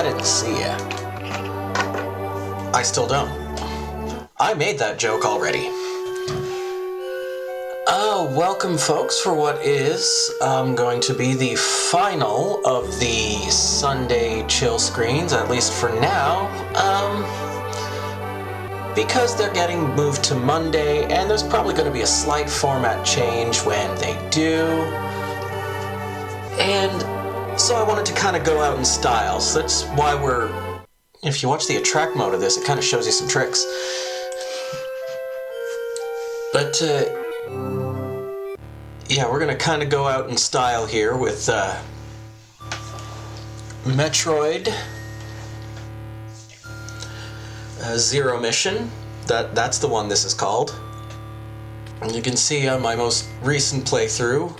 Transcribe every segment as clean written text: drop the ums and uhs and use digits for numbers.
didn't see ya. I still don't. I made that joke already. Welcome folks for what is going to be the final of the Sunday chill screens, at least for now. Because they're getting moved to Monday, and there's probably going to be a slight format change when they do. And so I wanted to kind of go out in style. So that's why if you watch the attract mode of this, it kind of shows you some tricks. But, yeah, we're going to kind of go out in style here with Metroid Zero Mission. That's the one this is called. And you can see on my most recent playthrough,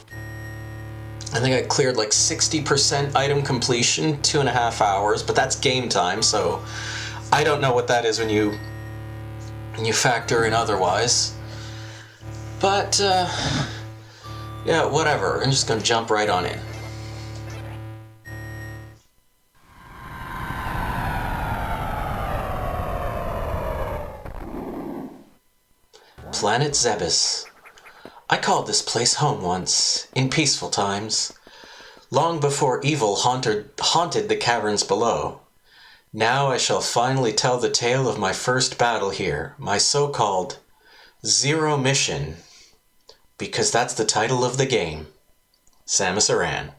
I think I cleared like 60% item completion, 2.5 hours, but that's game time, so I don't know what that is when you factor in otherwise. But, yeah, whatever. I'm just gonna jump right on in. Planet Zebes. I called this place home once, in peaceful times, long before evil haunted the caverns below. Now I shall finally tell the tale of my first battle here, my so-called Zero Mission, because that's the title of the game. Samus Aran.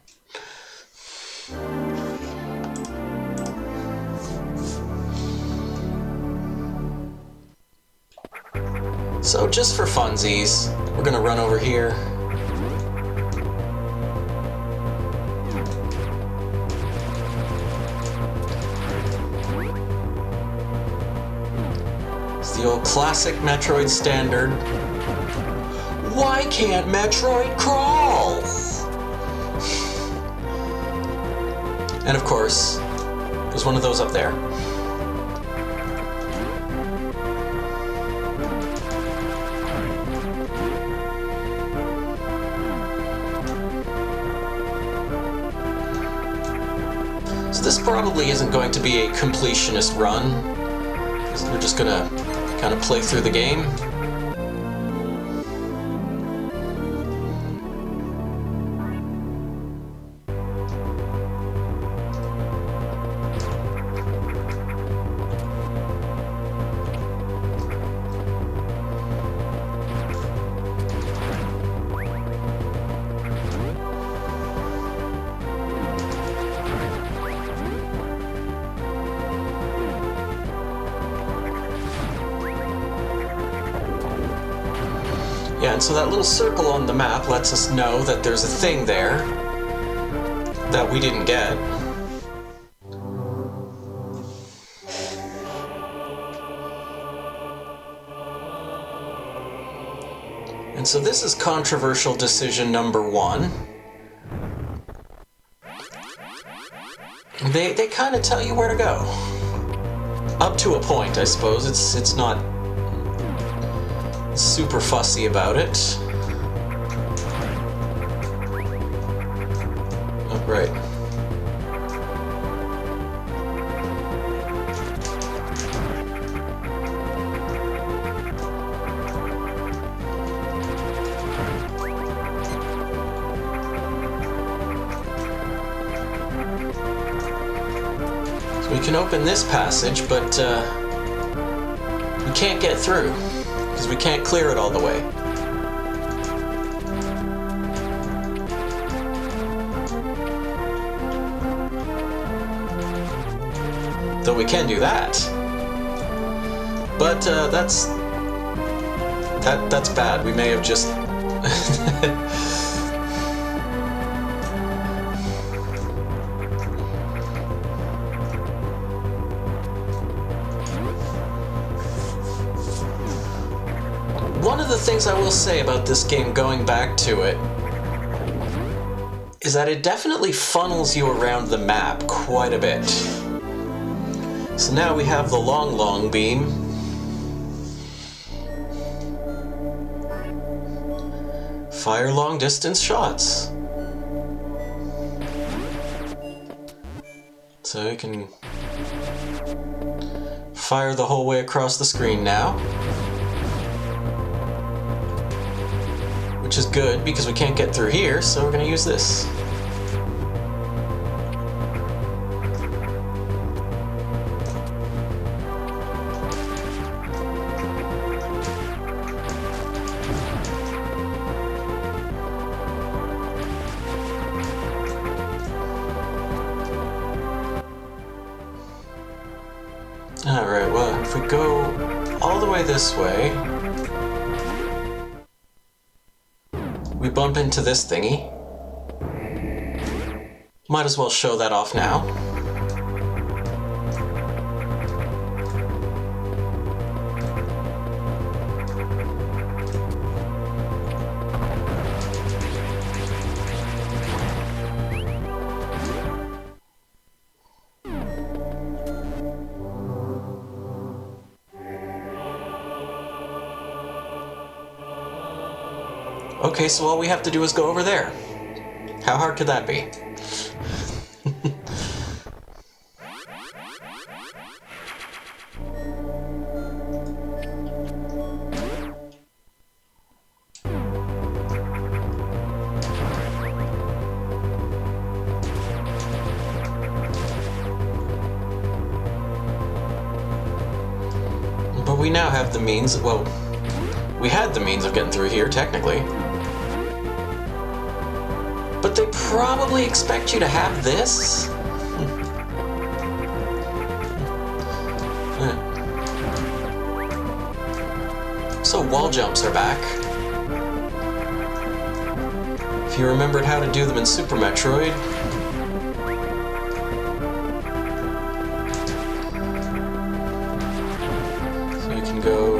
So just for funsies, we're gonna run over here. It's the old classic Metroid standard. Why can't Metroid crawl? And of course, there's one of those up there. So this probably isn't going to be a completionist run. We're just gonna kind of play through the game. Yeah, and so that little circle on the map lets us know that there's a thing there that we didn't get. And so this is controversial decision number 1. They kind of tell you where to go. Up to a point, I suppose. It's not super fussy about it. Oh, right. So we can open this passage, but we can't get through, because we can't clear it all the way. Though we can do that. But that's bad. We may have just One of the things I will say about this game, going back to it, is that it definitely funnels you around the map quite a bit. So now we have the long beam. Fire long distance shots. So you can Fire the whole way across the screen now. Which is good because we can't get through here, so we're going to use this. Alright, well, if we go all the way this way, we bump into this thingy. Might as well show that off now. Okay, so all we have to do is go over there. How hard could that be? But we now have the means, well, we had the means of getting through here, technically. But they probably expect you to have this? So wall jumps are back. If you remembered how to do them in Super Metroid. So you can go...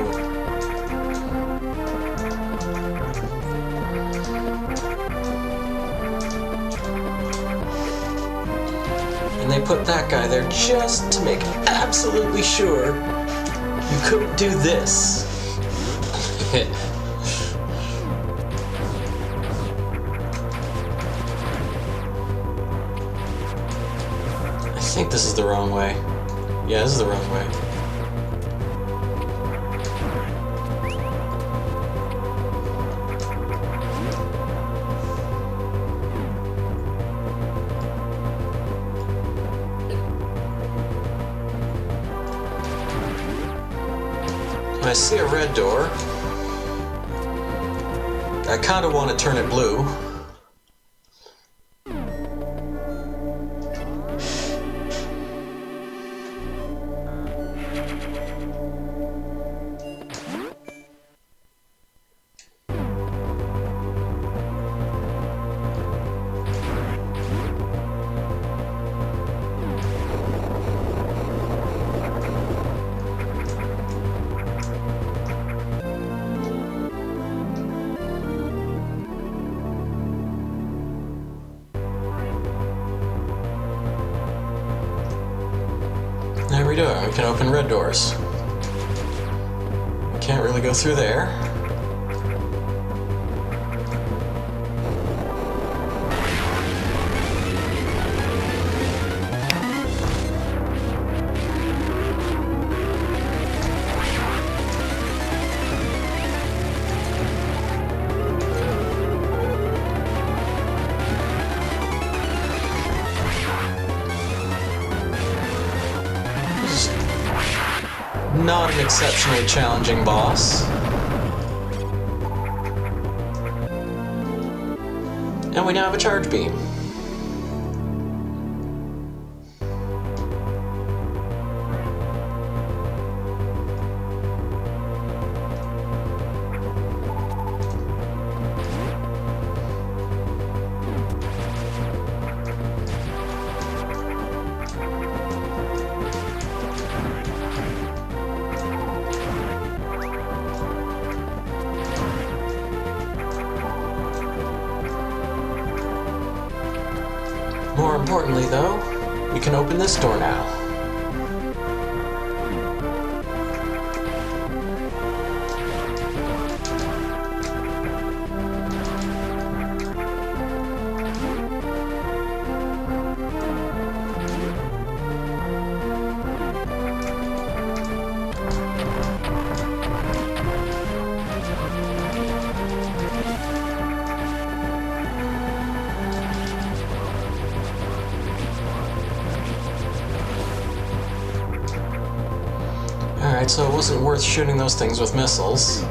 And they put that guy there just to make absolutely sure you couldn't do this. I think this is the wrong way. Yeah, this is the wrong way. I see a red door. I kind of want to turn it blue. There we go, we can open red doors. We can't really go through there. Not an exceptionally challenging boss. And we now have a charge beam. More importantly, though, we can open this door now. Alright, so it wasn't worth shooting those things with missiles.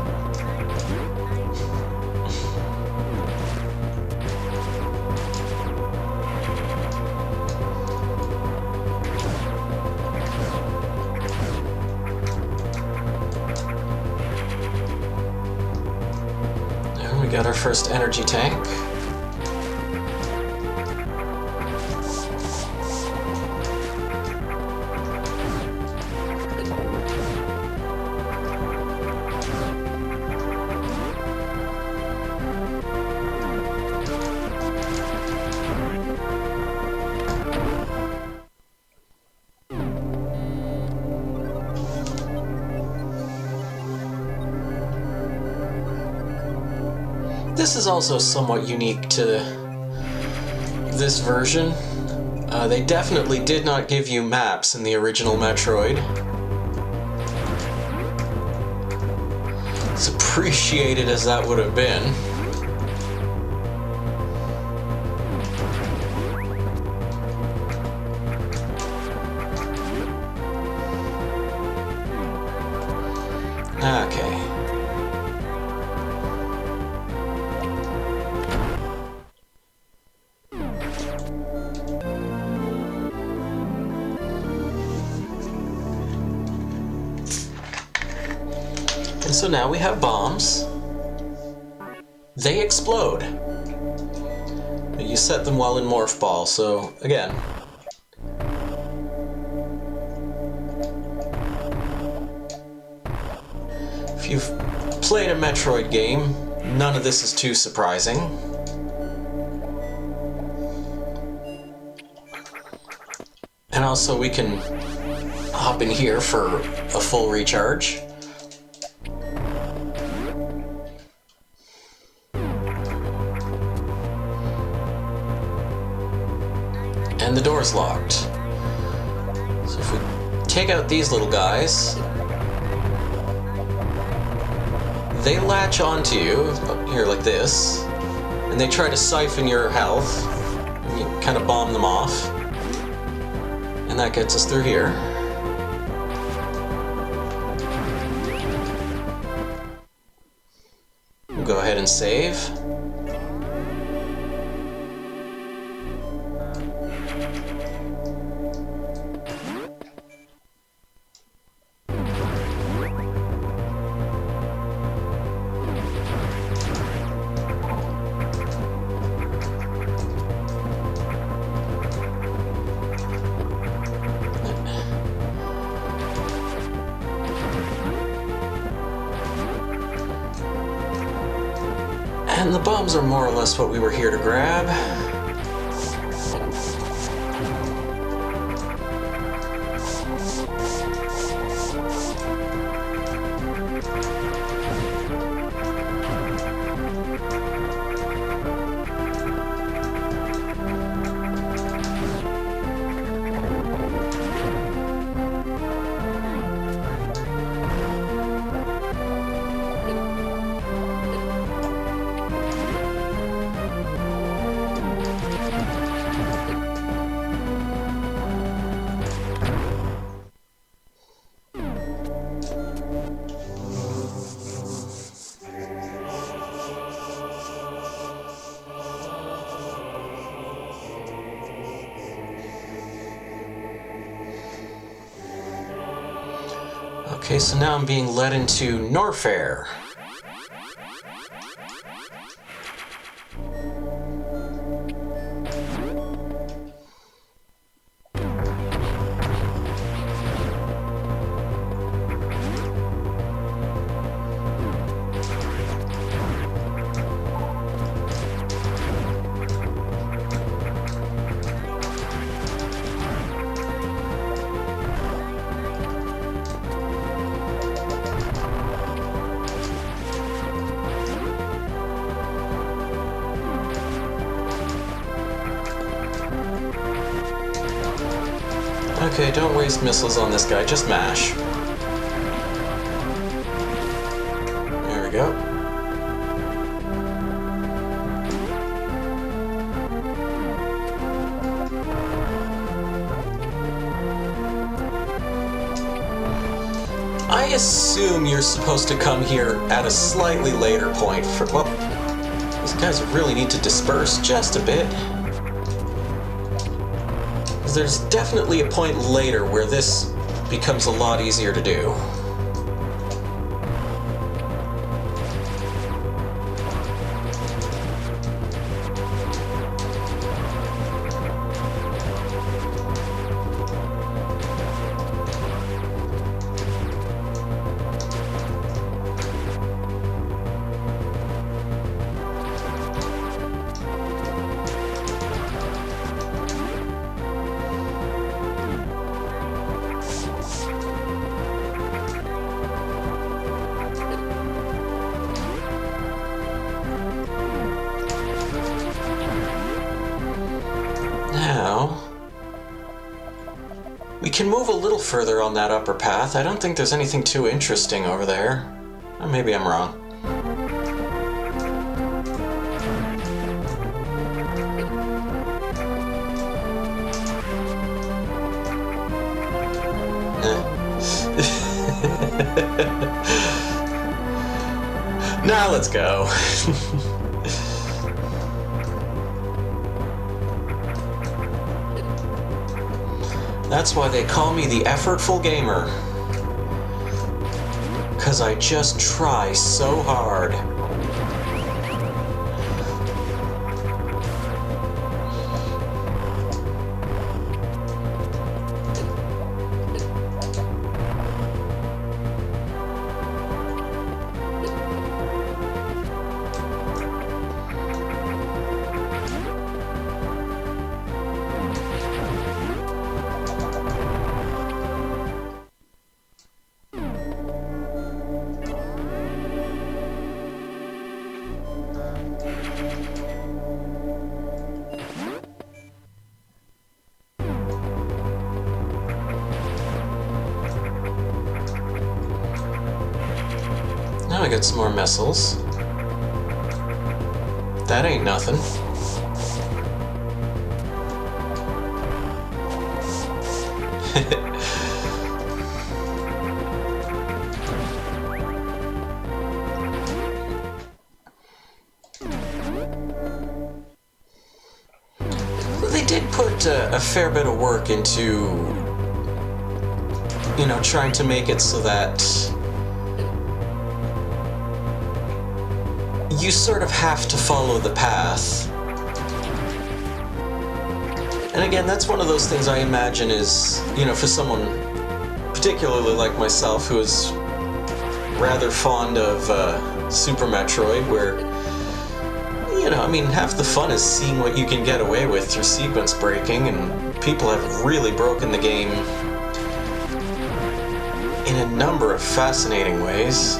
There we got our first energy tank. This is also somewhat unique to this version. They definitely did not give you maps in the original Metroid. As appreciated as that would have been. Okay. And so now we have bombs. They explode. You set them while in Morph Ball, so again. If you've played a Metroid game, none of this is too surprising. And also we can hop in here for a full recharge. And the door's locked. So if we take out these little guys, they latch onto you, up here like this, and they try to siphon your health, and you kind of bomb them off. And that gets us through here. We'll go ahead and save. And the bombs are more or less what we were here to grab. Okay, so now I'm being led into Norfair. Okay, don't waste missiles on this guy, just mash. There we go. I assume you're supposed to come here at a slightly later point for, well, these guys really need to disperse just a bit. There's definitely a point later where this becomes a lot easier to do. Now, we can move a little further on that upper path. I don't think there's anything too interesting over there. Or maybe I'm wrong. Now let's go. That's why they call me the effortful gamer. 'Cause I just try so hard. Now I got some more missiles. That ain't nothing. They did put a fair bit of work into, you know, trying to make it so that you sort of have to follow the path. And again, that's one of those things I imagine is, you know, for someone particularly like myself who is rather fond of Super Metroid, where, you know, I mean, half the fun is seeing what you can get away with through sequence breaking, and people have really broken the game in a number of fascinating ways.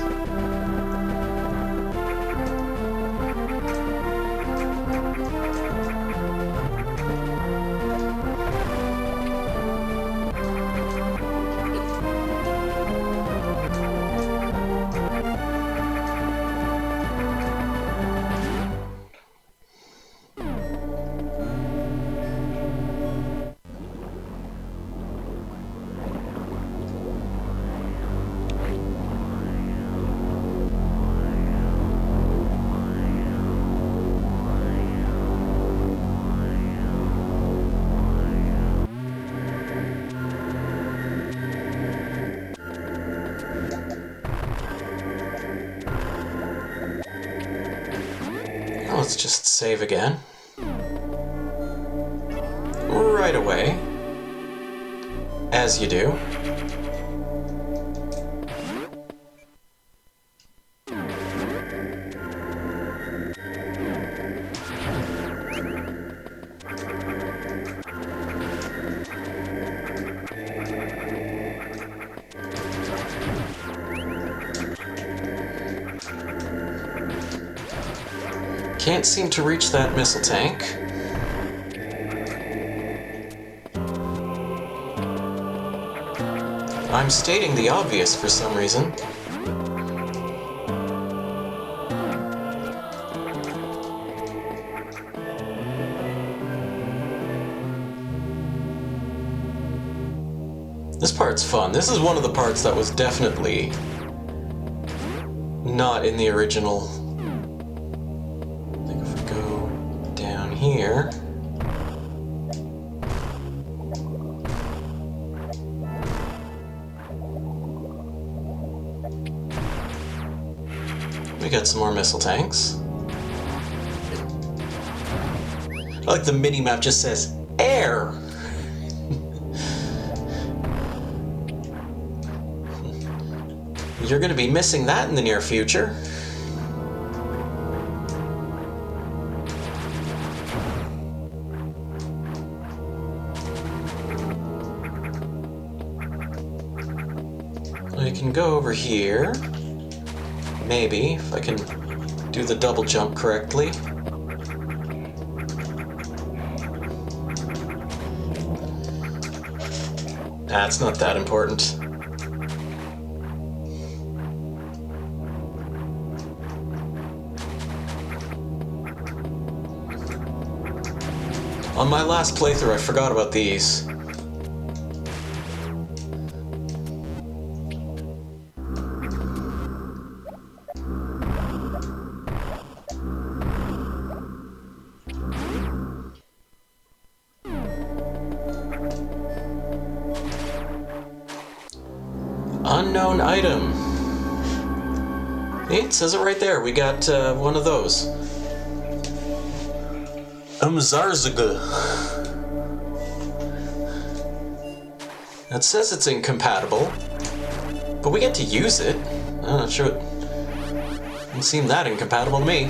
Let's just save again. Right away. As you do. Can't seem to reach that missile tank. I'm stating the obvious for some reason. This part's fun. This is one of the parts that was definitely not in the original. I think if we go down here... we got some more missile tanks. I like the mini-map just says, air! You're gonna be missing that in the near future. We can go over here. Maybe, if I can do the double jump correctly. It's not that important. On my last playthrough, I forgot about these. Unknown item. It says it right there. We got one of those. Zarzaga. It says it's incompatible, but we get to use it. I'm not sure. It doesn't seem that incompatible to me.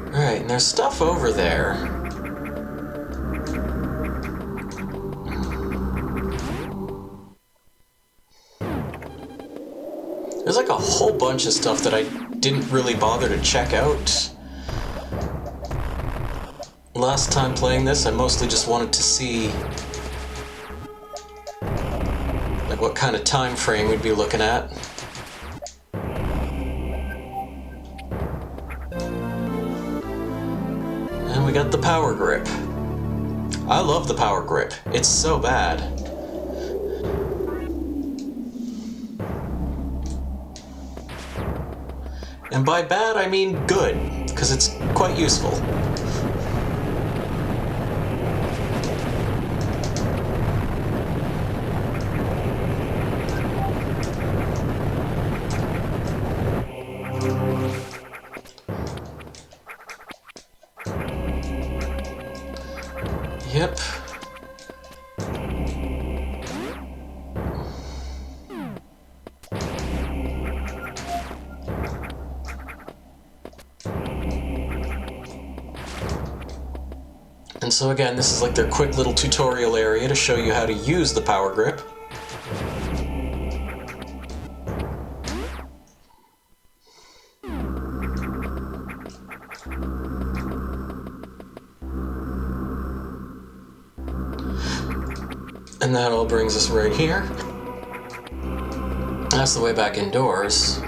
Alright, and there's stuff over there. There's like a whole bunch of stuff that I didn't really bother to check out. Last time playing this, I mostly just wanted to see like what kind of time frame we'd be looking at. And we got the power grip. I love the power grip. It's so bad. And by bad, I mean good, because it's quite useful. Yep. And so again, this is like their quick little tutorial area to show you how to use the power grip. And that all brings us right here. That's the way back indoors.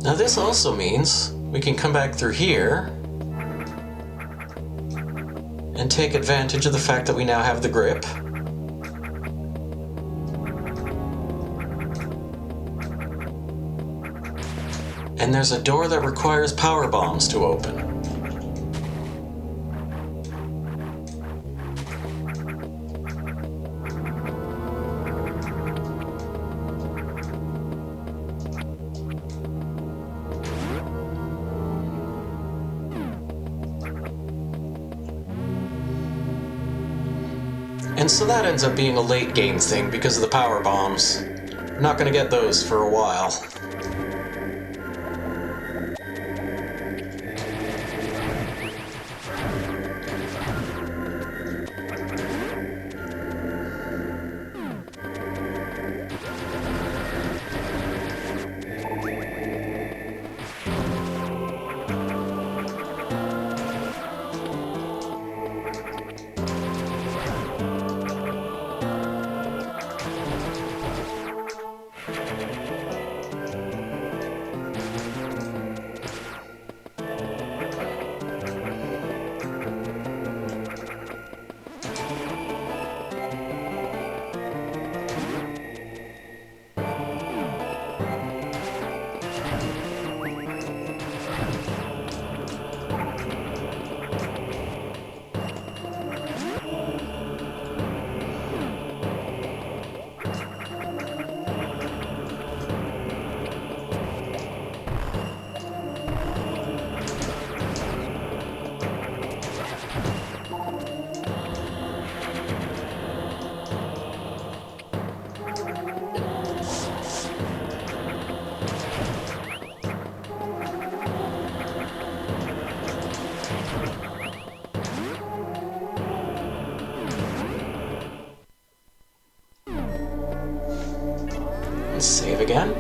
Now this also means we can come back through here and take advantage of the fact that we now have the grip. And there's a door that requires power bombs to open. And so that ends up being a late game thing because of the power bombs. Not gonna get those for a while. Save again.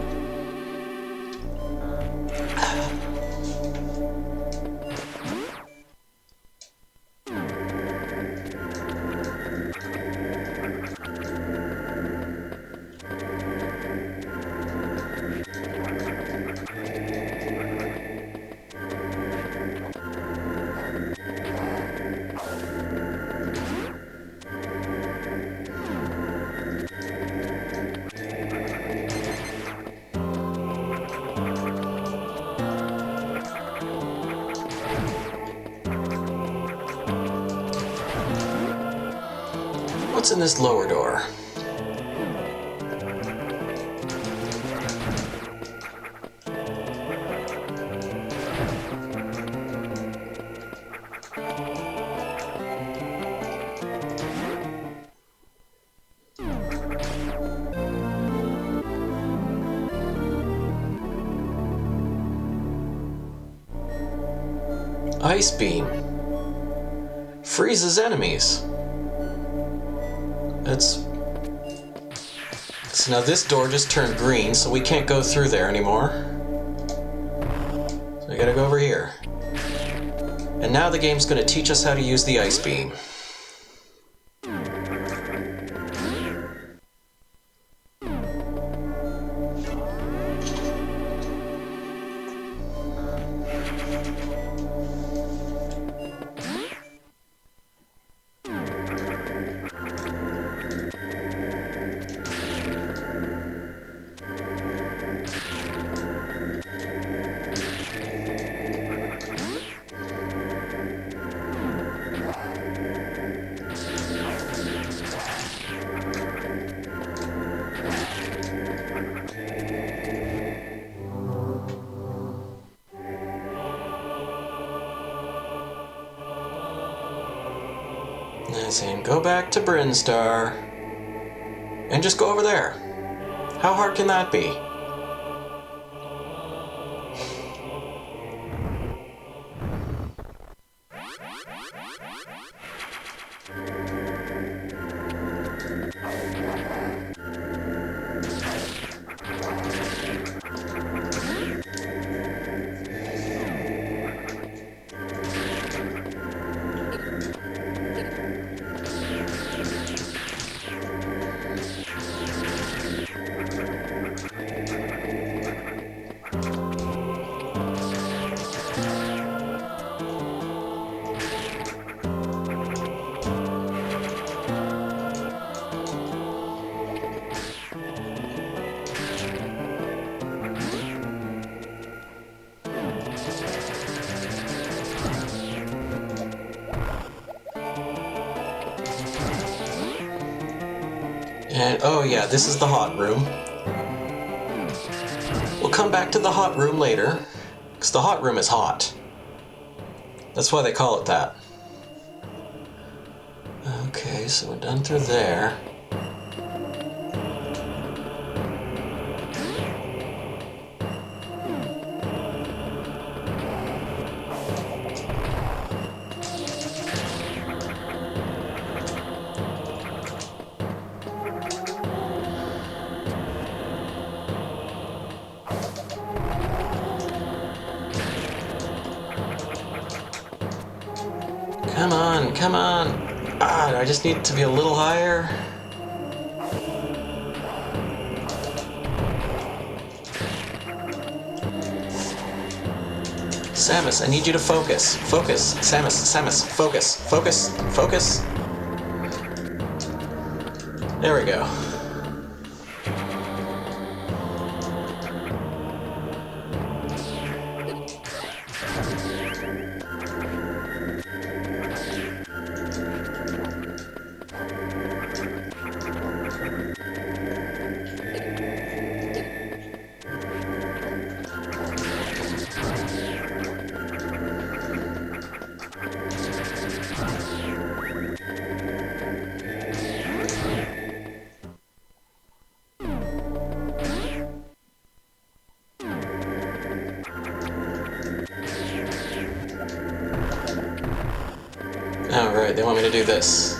What's in this lower door? Ice beam. Freezes enemies. So now this door just turned green, so we can't go through there anymore. So we gotta go over here. And now the game's gonna teach us how to use the ice beam. And go back to Brinstar. And just go over there. How hard can that be? And, oh yeah, this is the hot room. We'll come back to the hot room later, because the hot room is hot. That's why they call it that. Okay, so we're done through there. Come on, come on. Ah, I just need it to be a little higher. Samus, I need you to focus. Focus. Samus, focus. Focus. Focus. There we go. Alright, they want me to do this.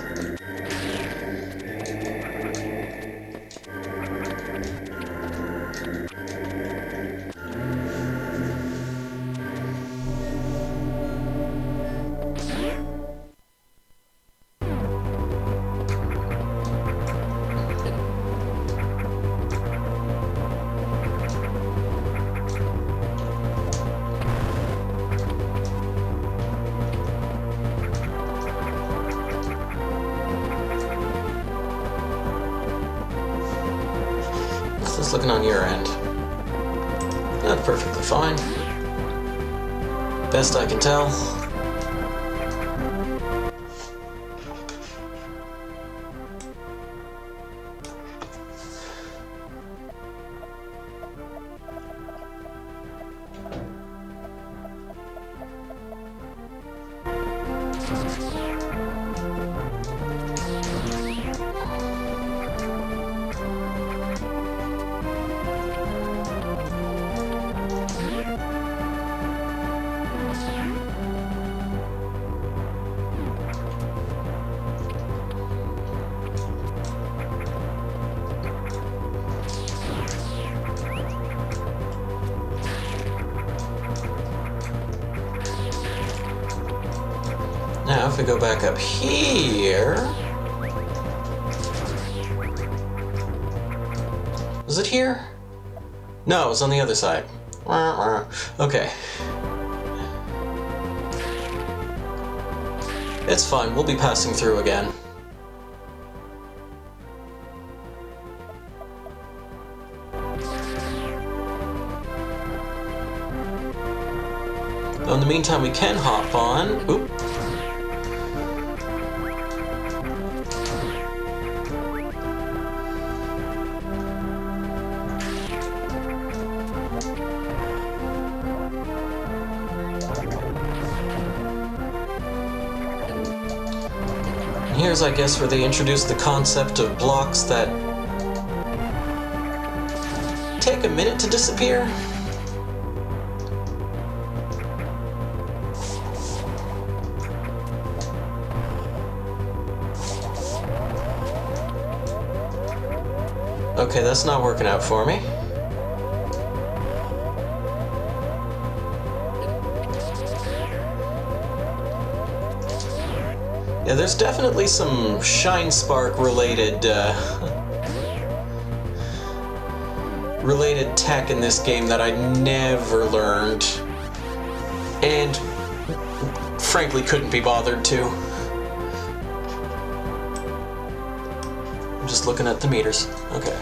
How's this looking on your end? That's perfectly fine. Best I can tell. Now, if we go back up here... Was it here? No, it was on the other side. Okay. It's fine, we'll be passing through again. Though in the meantime, we can hop on... Oop. Here's, I guess, where they introduce the concept of blocks that take a minute to disappear. Okay, that's not working out for me. Yeah, there's definitely some Shine Spark related related tech in this game that I never learned, and frankly couldn't be bothered to. I'm just looking at the meters. Okay.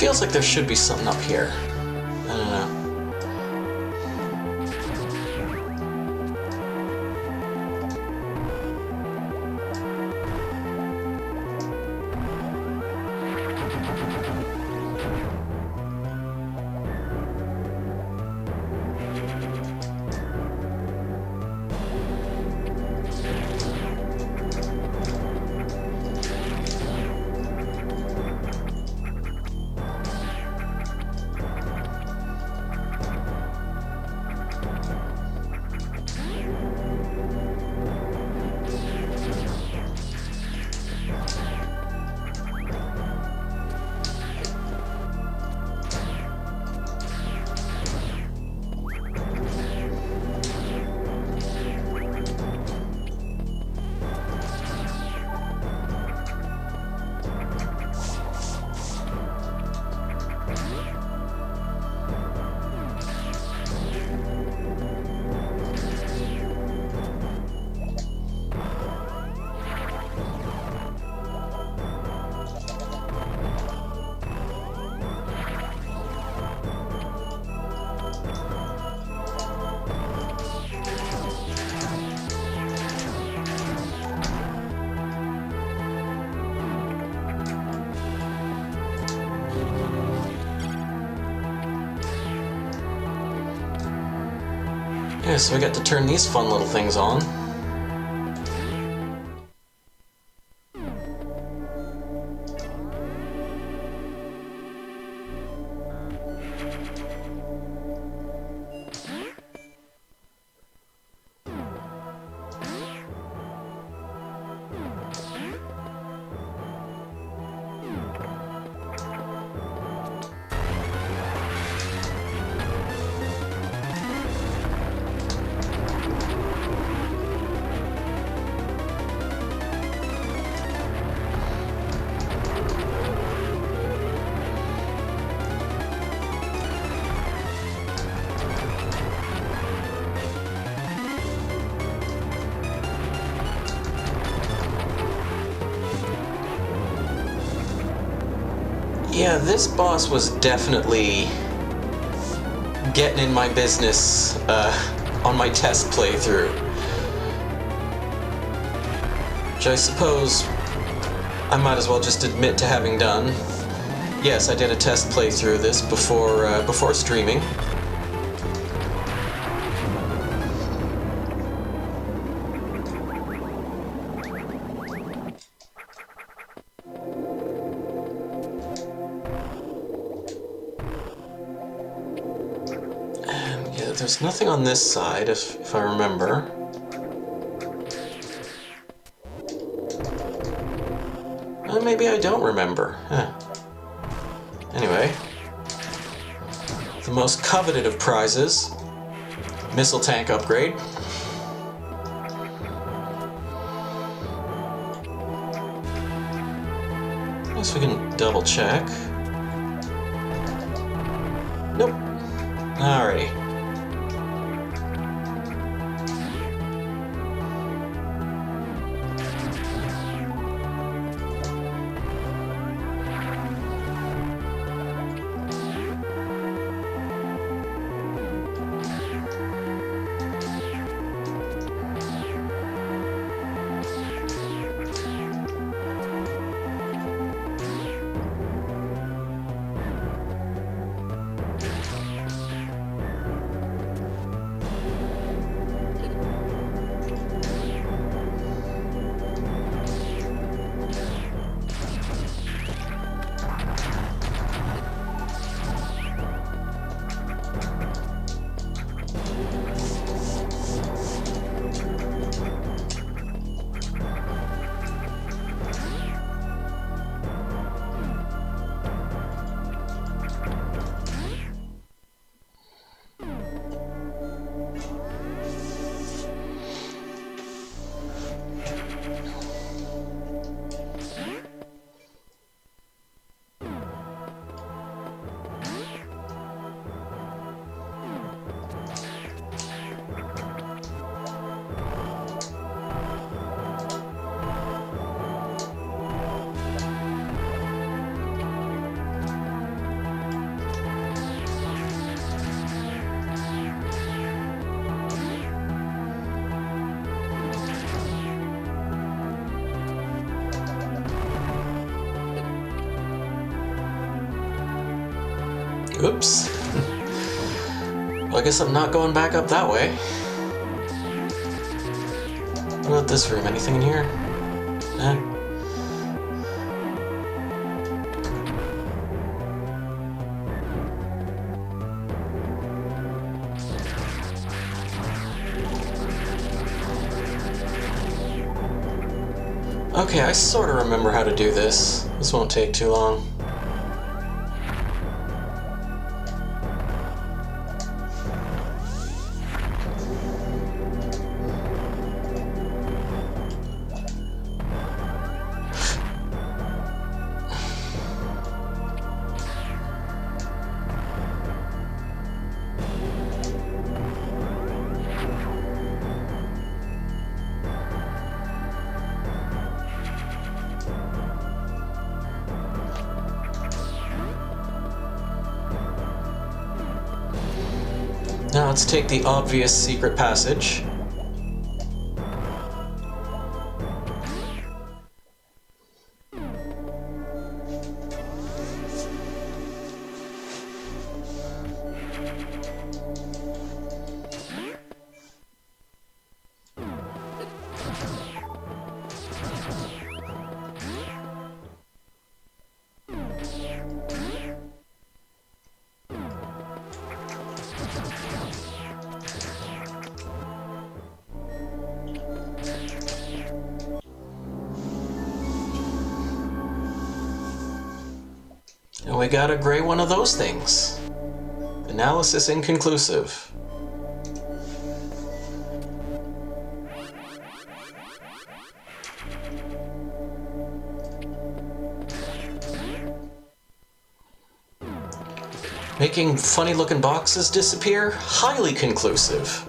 feels like there should be something up here. I don't know. Yeah, so I got to turn these fun little things on. Yeah, this boss was definitely getting in my business on my test playthrough. Which I suppose I might as well just admit to having done. Yes, I did a test playthrough of this before streaming. There's nothing on this side, if I remember. Well, maybe I don't remember. Anyway. The most coveted of prizes. Missile tank upgrade. I guess we can double check. Nope. Alrighty. Oops. Well, I guess I'm not going back up that way. What about this room? Anything in here? Eh? Okay, I sort of remember how to do this. This won't take too long. Now let's take the obvious secret passage. And we got a gray one of those things. Analysis inconclusive. Making funny looking boxes disappear? Highly conclusive.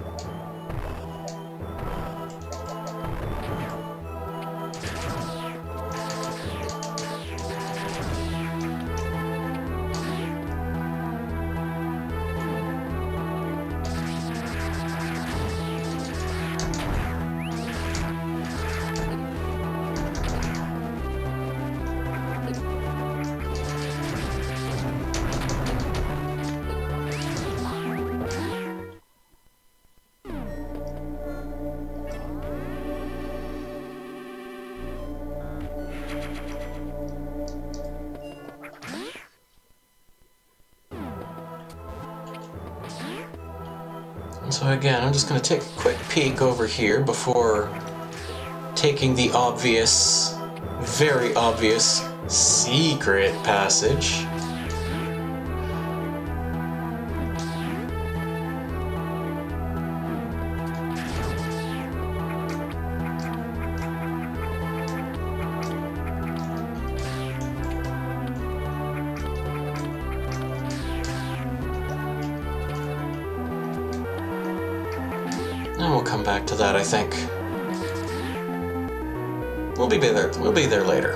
So again, I'm just going to take a quick peek over here before taking the obvious, very obvious, secret passage. And we'll come back to that, I think. We'll be there. We'll be there later.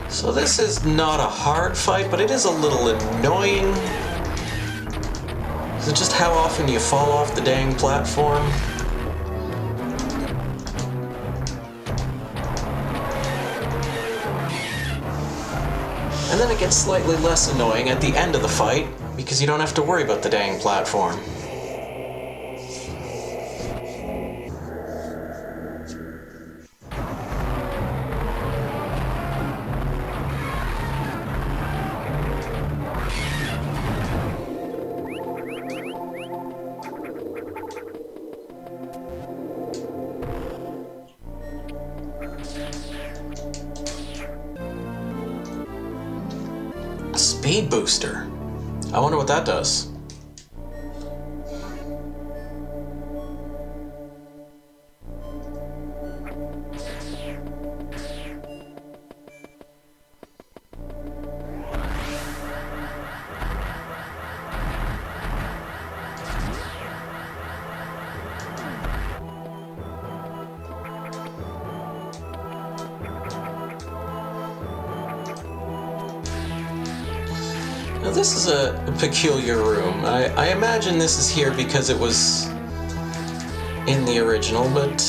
So this is not a hard fight, but it is a little annoying. Is it just how often you fall off the dang platform? And then it gets slightly less annoying at the end of the fight, because you don't have to worry about the dang platform. Speed booster. I wonder what that does. Now this is a peculiar room. I imagine this is here because it was in the original, but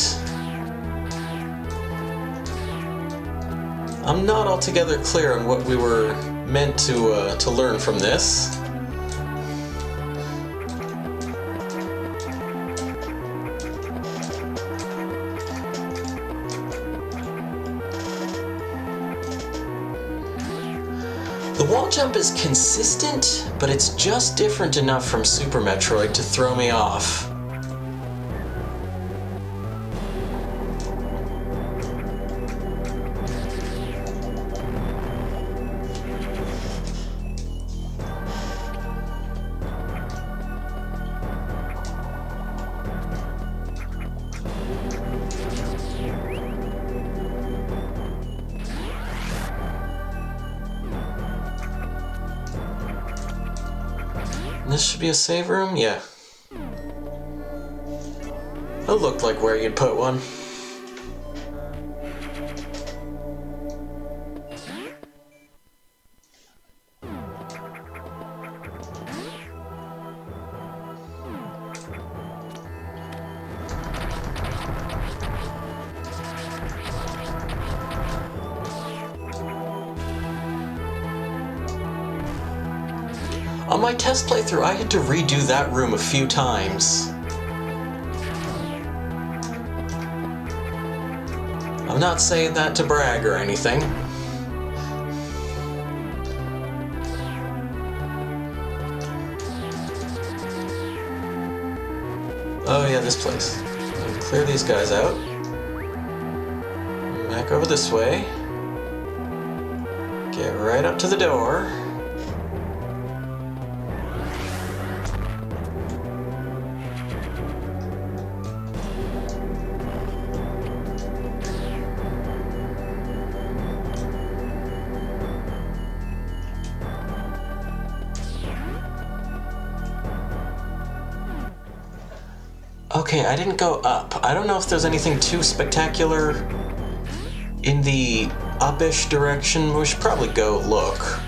I'm not altogether clear on what we were meant to learn from this. The wall jump is consistent, but it's just different enough from Super Metroid to throw me off. This should be a save room? Yeah. It looked like where you'd put one. On my test playthrough, I had to redo that room a few times. I'm not saying that to brag or anything. Oh yeah, this place. Clear these guys out. Back over this way. Get right up to the door. Okay, I didn't go up. I don't know if there's anything too spectacular in the up-ish direction. We should probably go look.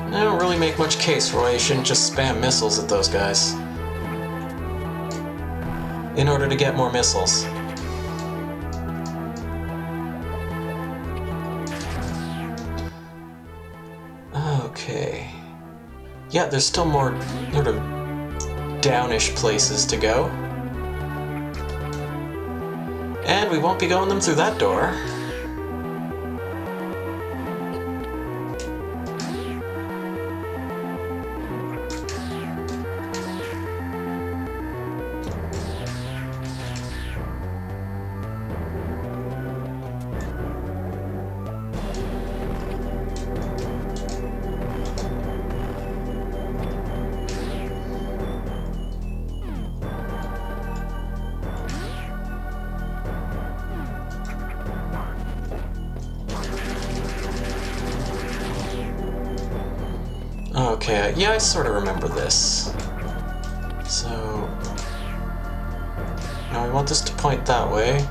I don't really make much case for why you shouldn't just spam missiles at those guys in order to get more missiles. Okay. Yeah, there's still more sort of downish places to go. And we won't be going them through that door. Okay, yeah, I sort of remember this. So... now I want this to point that way.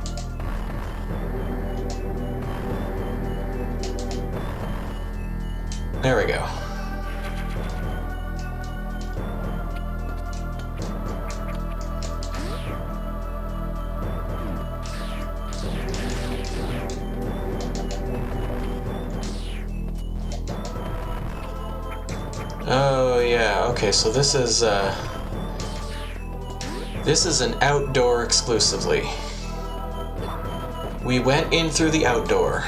There we go. Oh yeah, okay, so this is an outdoor exclusively. We went in through the outdoor.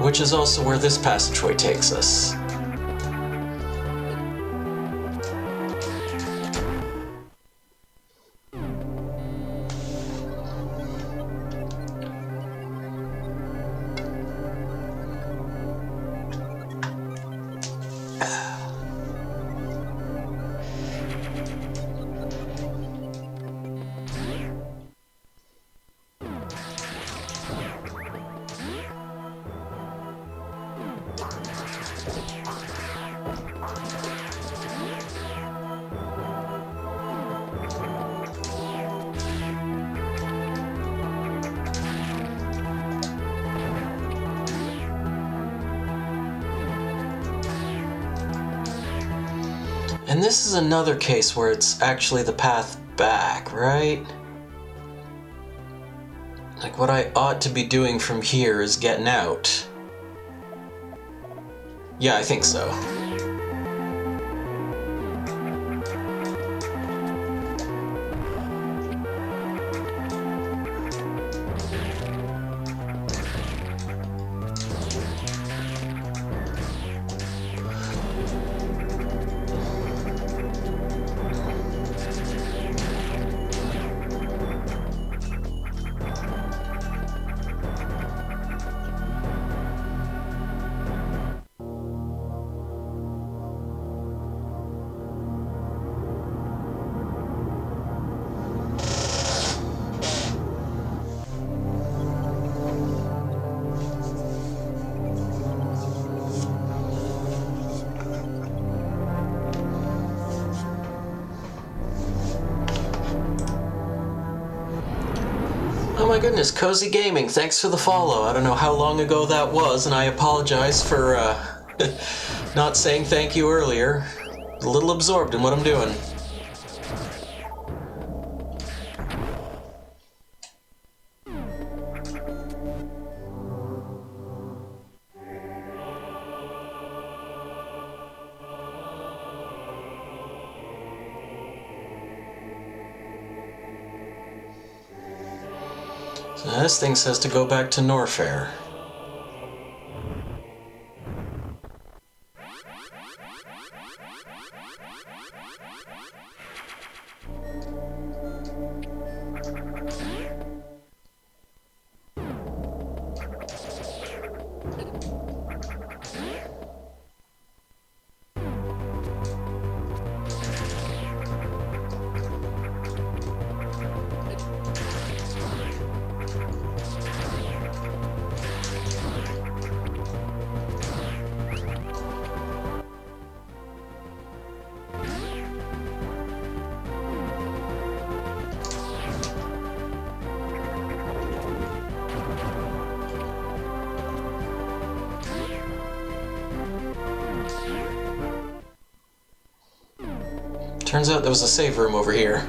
Which is also where this passageway takes us. And this is another case where it's actually the path back, right? Like, what I ought to be doing from here is getting out. Yeah, I think so. Oh my goodness, Cozy Gaming, thanks for the follow. I don't know how long ago that was, and I apologize for not saying thank you earlier. A little absorbed in what I'm doing. So this thing says to go back to Norfair. Turns out there was a save room over here.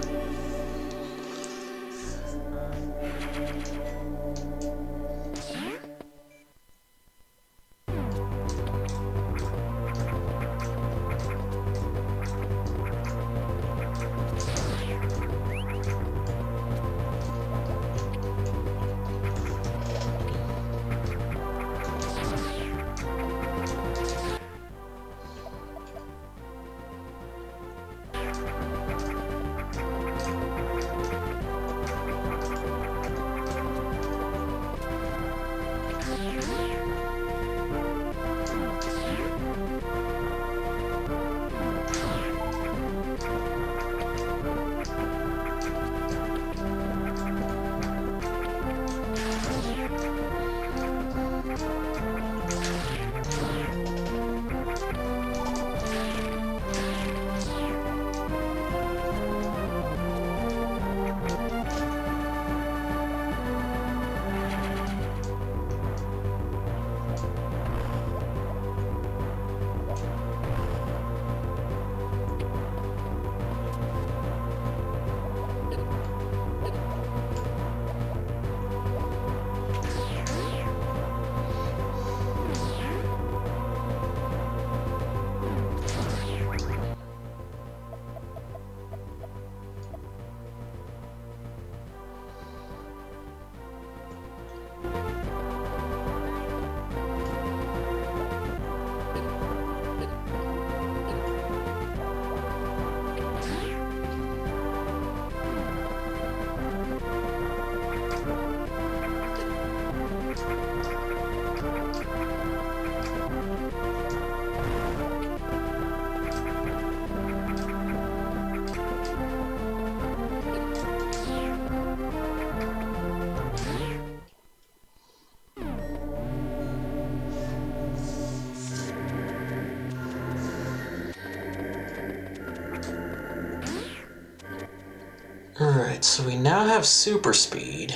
Alright, so we now have super speed.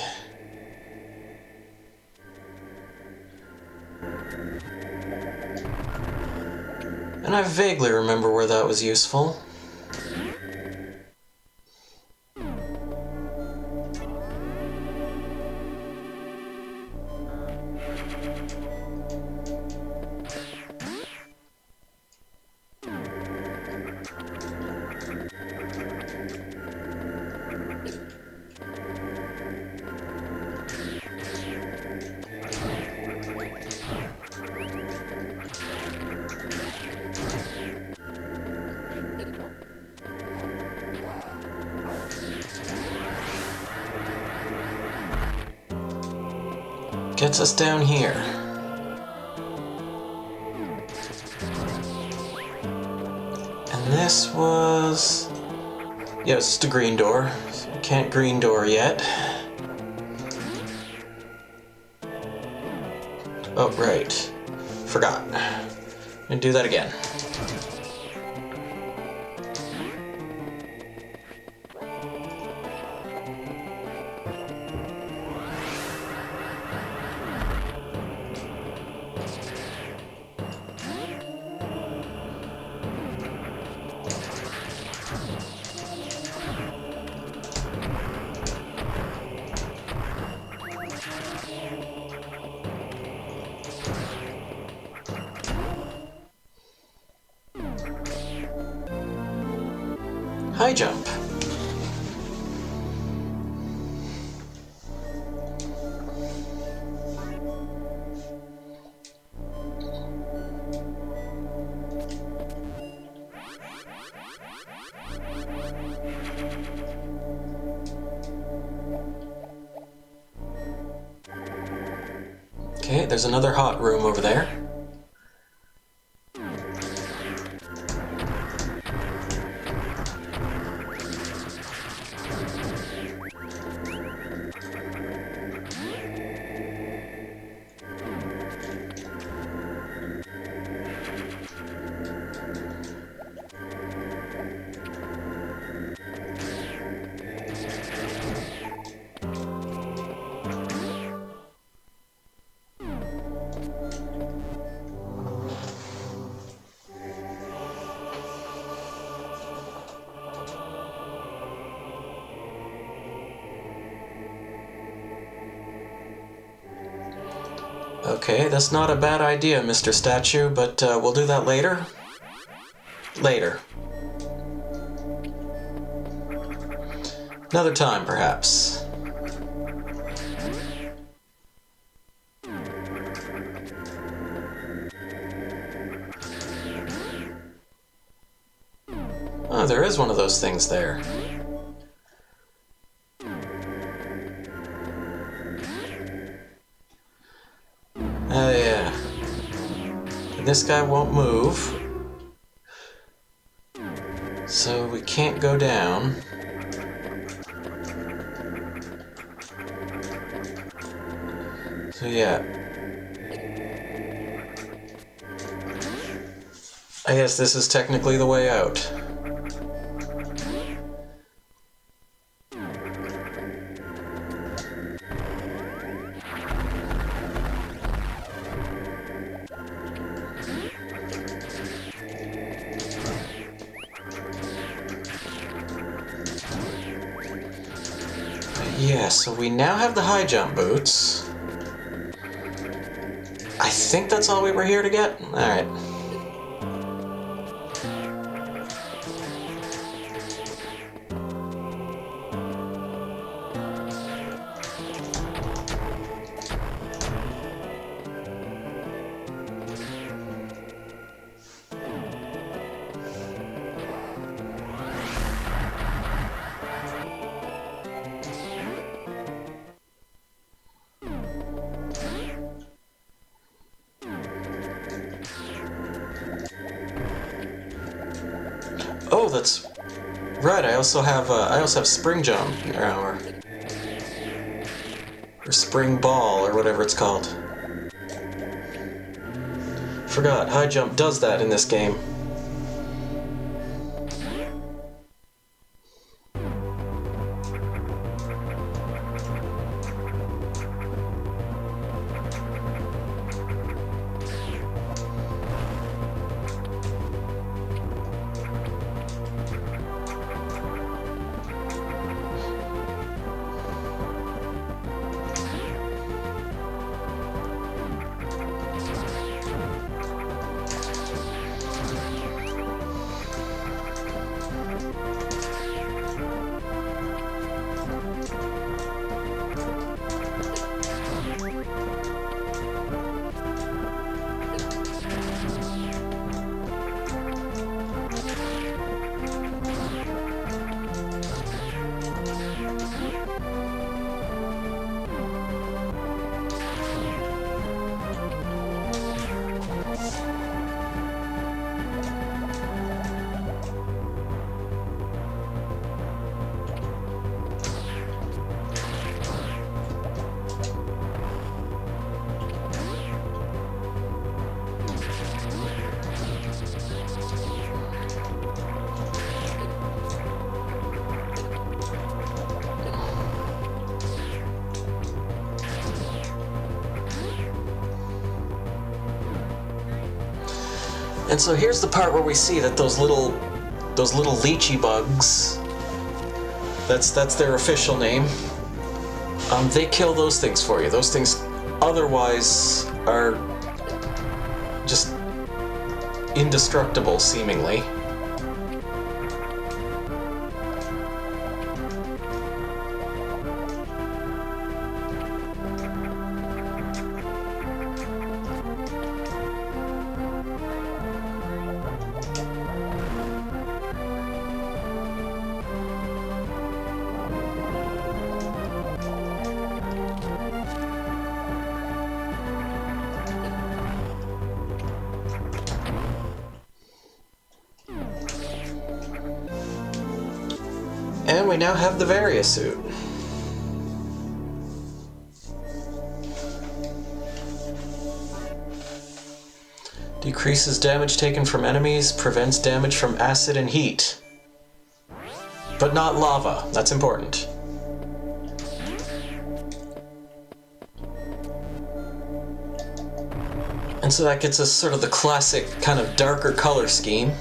And I vaguely remember where that was useful. Gets us down here. And this was... yeah, it's just a green door. So we can't green door yet. Oh, right. Forgot. And do that again. High jump. Okay, there's another hot room over there. Okay, that's not a bad idea, Mr. Statue, but we'll do that later. Later. Another time, perhaps. Oh, there is one of those things there. Oh, yeah. And this guy won't move. So we can't go down. So yeah. I guess this is technically the way out. Yeah, so we now have the high jump boots. I think that's all we were here to get? Alright. Oh, that's right. I also have spring jump or spring ball or whatever it's called. Forgot. High jump does that in this game. And so here's the part where we see that those little lychee bugs, that's their official name, they kill those things for you. Those things otherwise are just indestructible, seemingly. And we now have the Varia suit. Decreases damage taken from enemies, prevents damage from acid and heat. But not lava, that's important. And so that gets us sort of the classic kind of darker color scheme.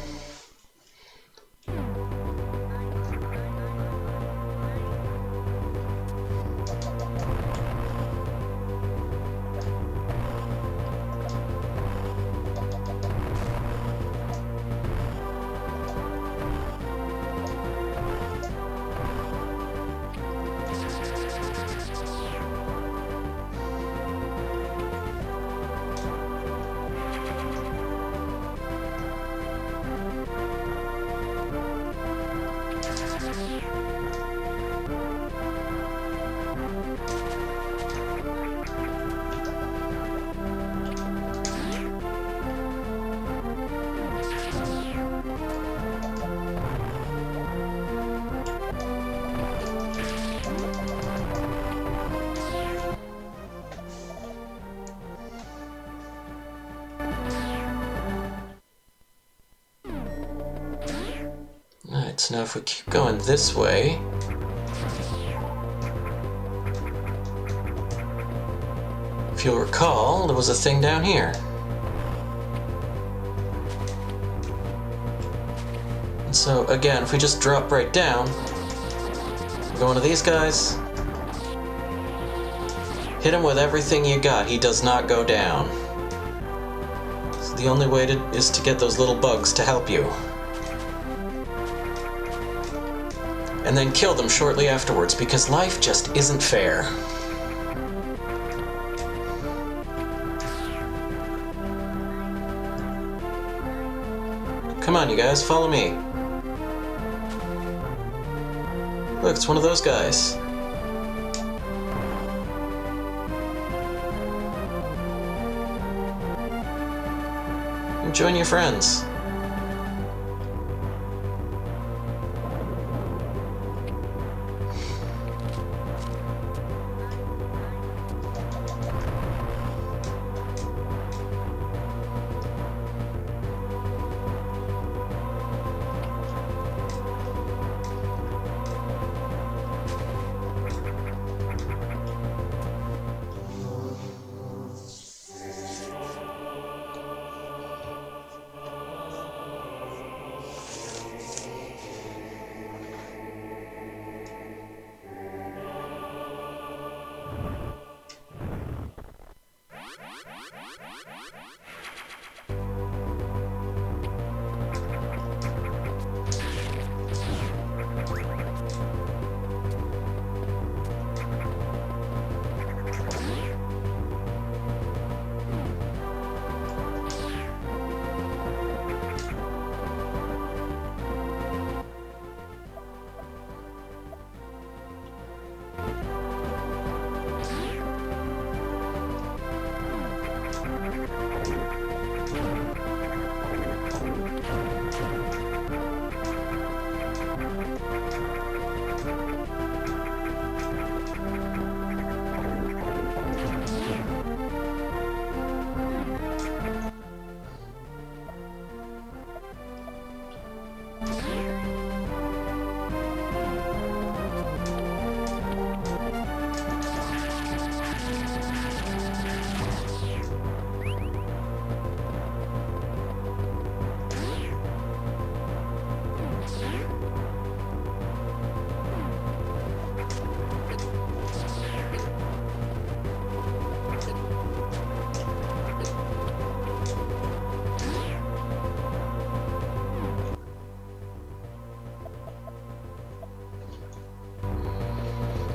Alright, so now if we keep going this way, if you'll recall, there was a thing down here. And so again, if we just drop right down, go into these guys, hit him with everything you got, he does not go down. So the only way is to get those little bugs to help you. And then kill them shortly afterwards, because life just isn't fair. Come on, you guys, follow me. Look, it's one of those guys. And join your friends.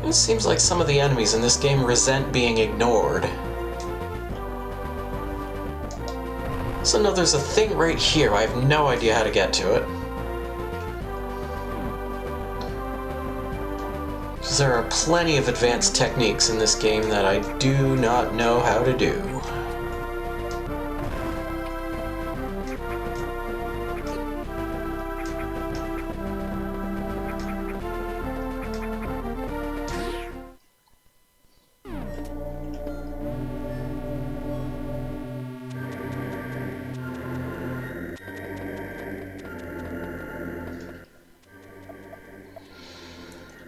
It seems like some of the enemies in this game resent being ignored. So no, there's a thing right here. I have no idea how to get to it. Because there are plenty of advanced techniques in this game that I do not know how to do.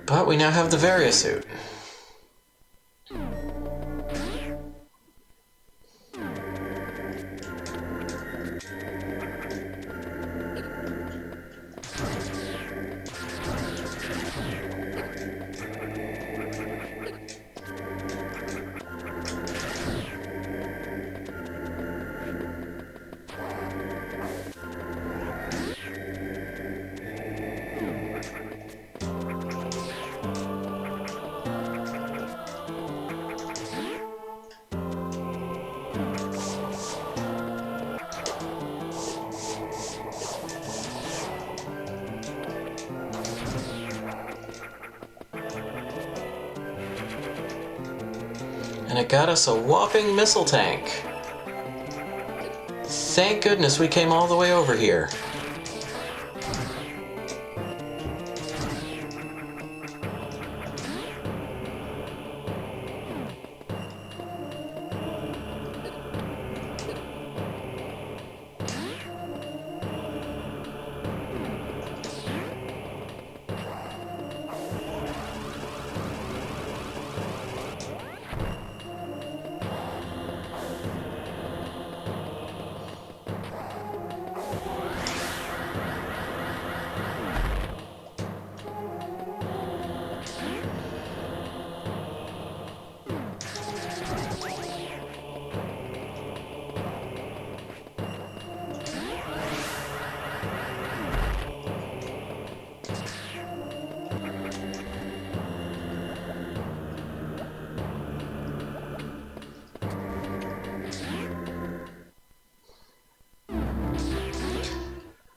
But we now have the Varia suit. And it got us a whopping missile tank. Thank goodness we came all the way over here.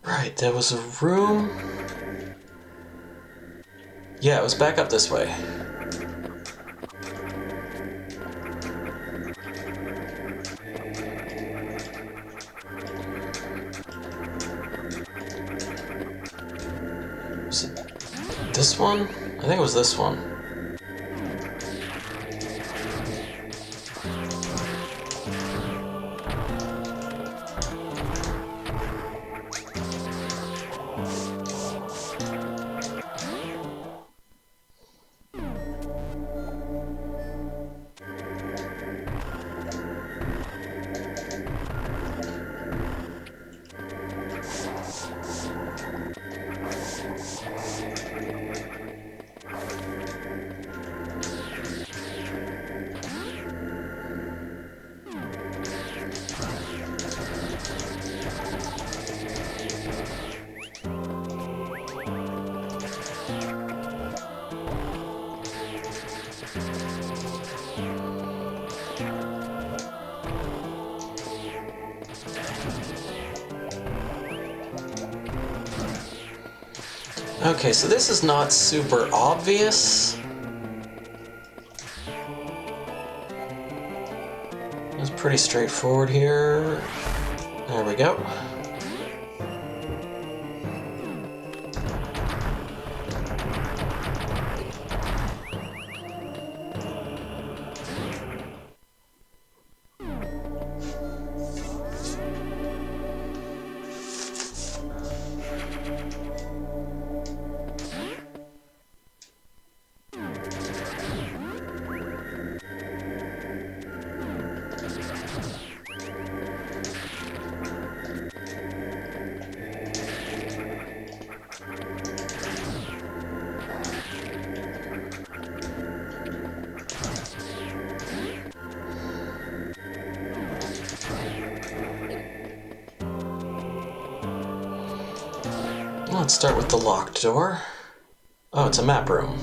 Right, there was a room. Yeah, it was back up this way. Was it this one? I think it was this one. Okay, so this is not super obvious. It's pretty straightforward here. There we go. Let's start with the locked door. Oh, it's a map room.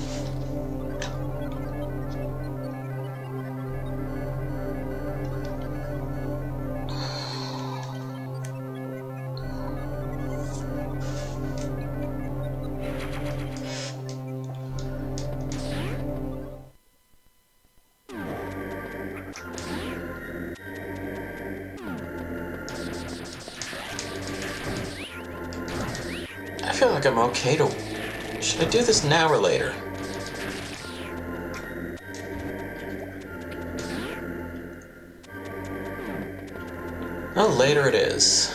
feel like I'm okay to... Should I do this now or later? Oh, later it is.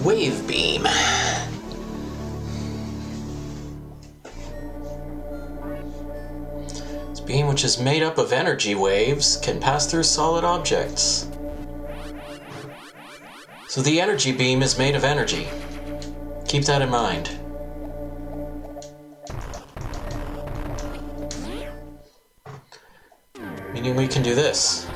Wave beam. This beam, which is made up of energy waves, can pass through solid objects. So the energy beam is made of energy. Keep that in mind. Meaning we can do this.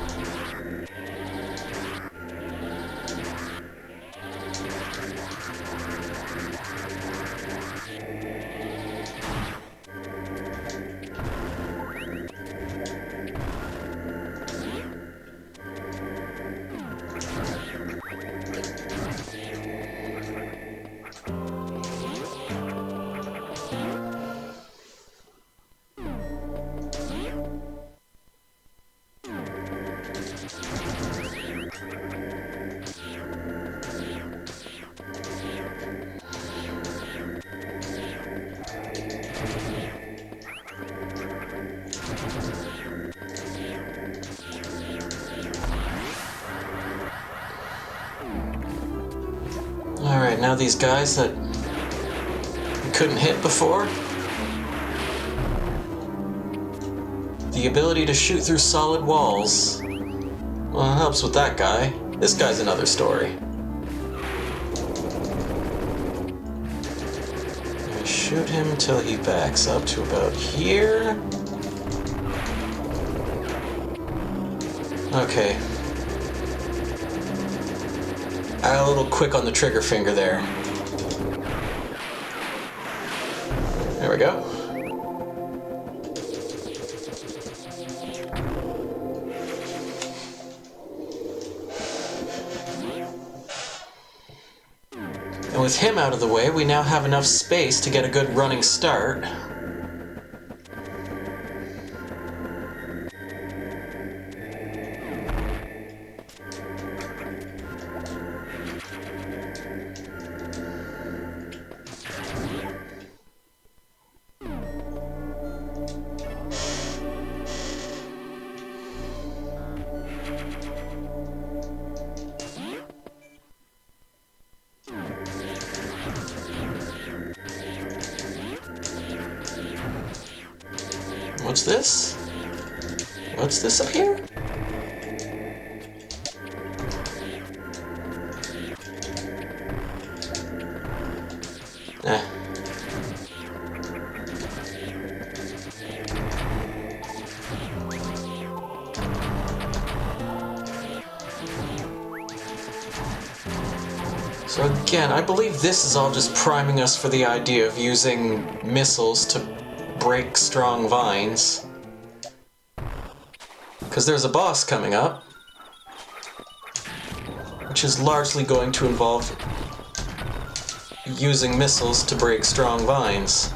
Alright, now these guys that we couldn't hit before. The ability to shoot through solid walls. Well, it helps with that guy. This guy's another story. I shoot him until he backs up to about here. Okay. I got a little quick on the trigger finger there. There we go. And with him out of the way, we now have enough space to get a good running start. What's this? What's this up here? Eh. So again, I believe this is all just priming us for the idea of using missiles to break strong vines. Because there's a boss coming up, which is largely going to involve using missiles to break strong vines.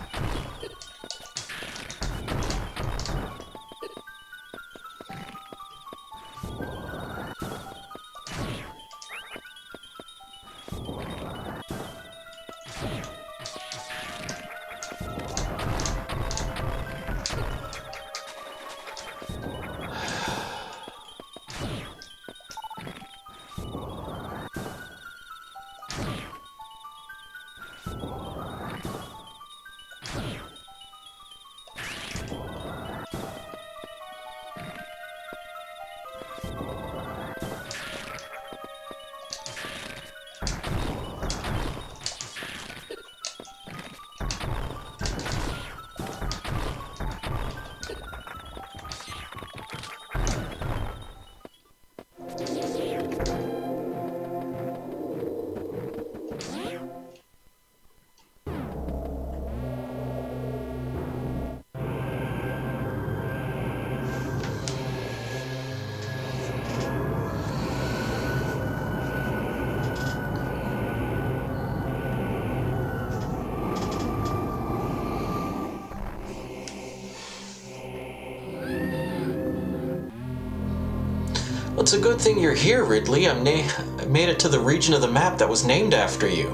Well, it's a good thing you're here, Ridley. I made it to the region of the map that was named after you.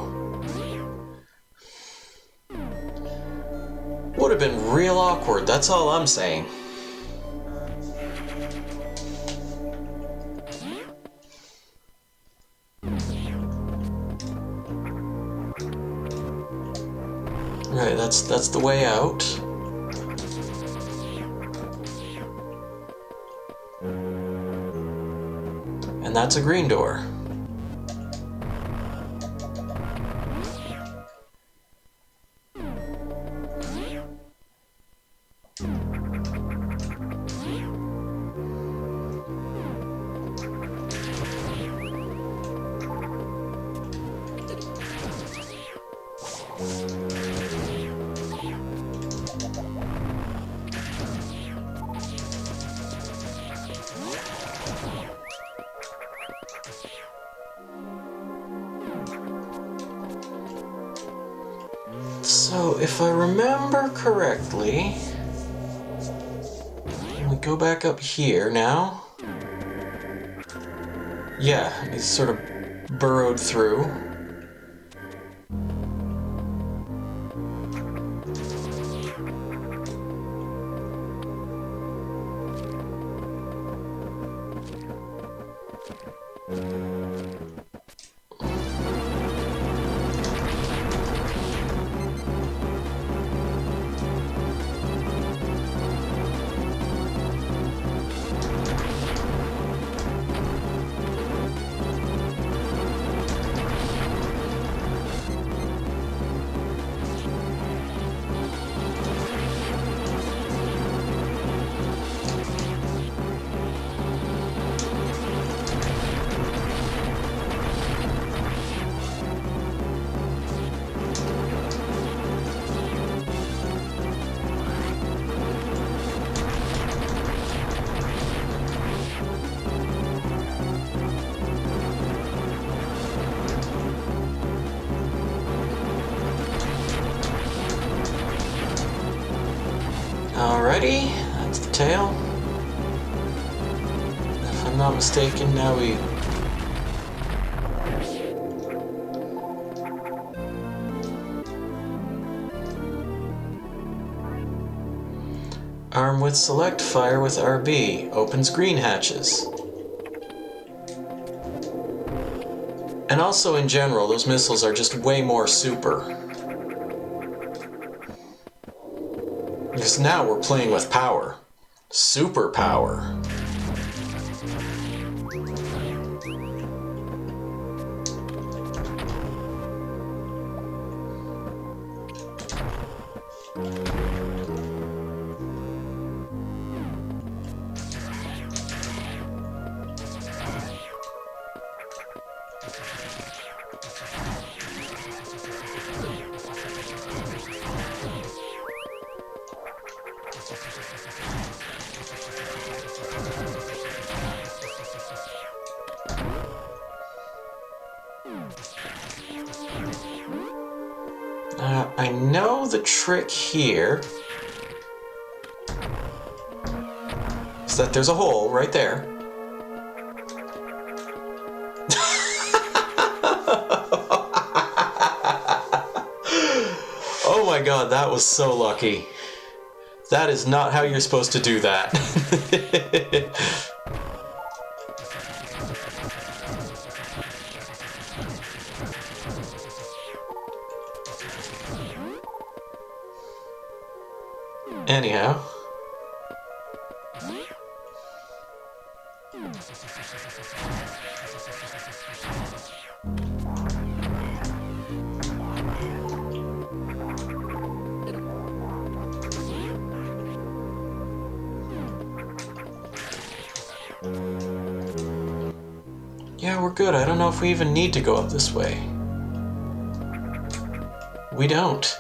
Would have been real awkward, that's all I'm saying. Right, that's the way out. And that's a green door. So, if I remember correctly, we go back up here now. Yeah, he's sort of burrowed through. Alrighty, that's the tail. If I'm not mistaken, now we... Arm with select, fire with RB, opens green hatches. And also in general, those missiles are just way more super. Because now we're playing with power. Super power. I know the trick here is that there's a hole right there. Oh my god, that was so lucky. That is not how you're supposed to do that. Anyhow. Yeah, we're good. I don't know if we even need to go up this way. We don't.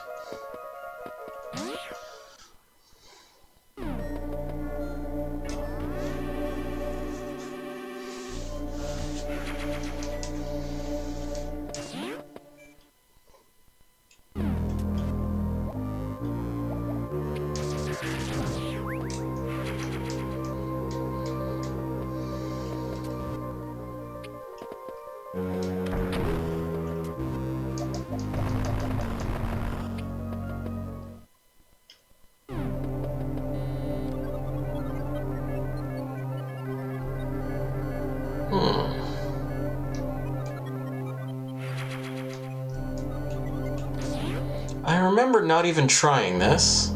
I remember not even trying this.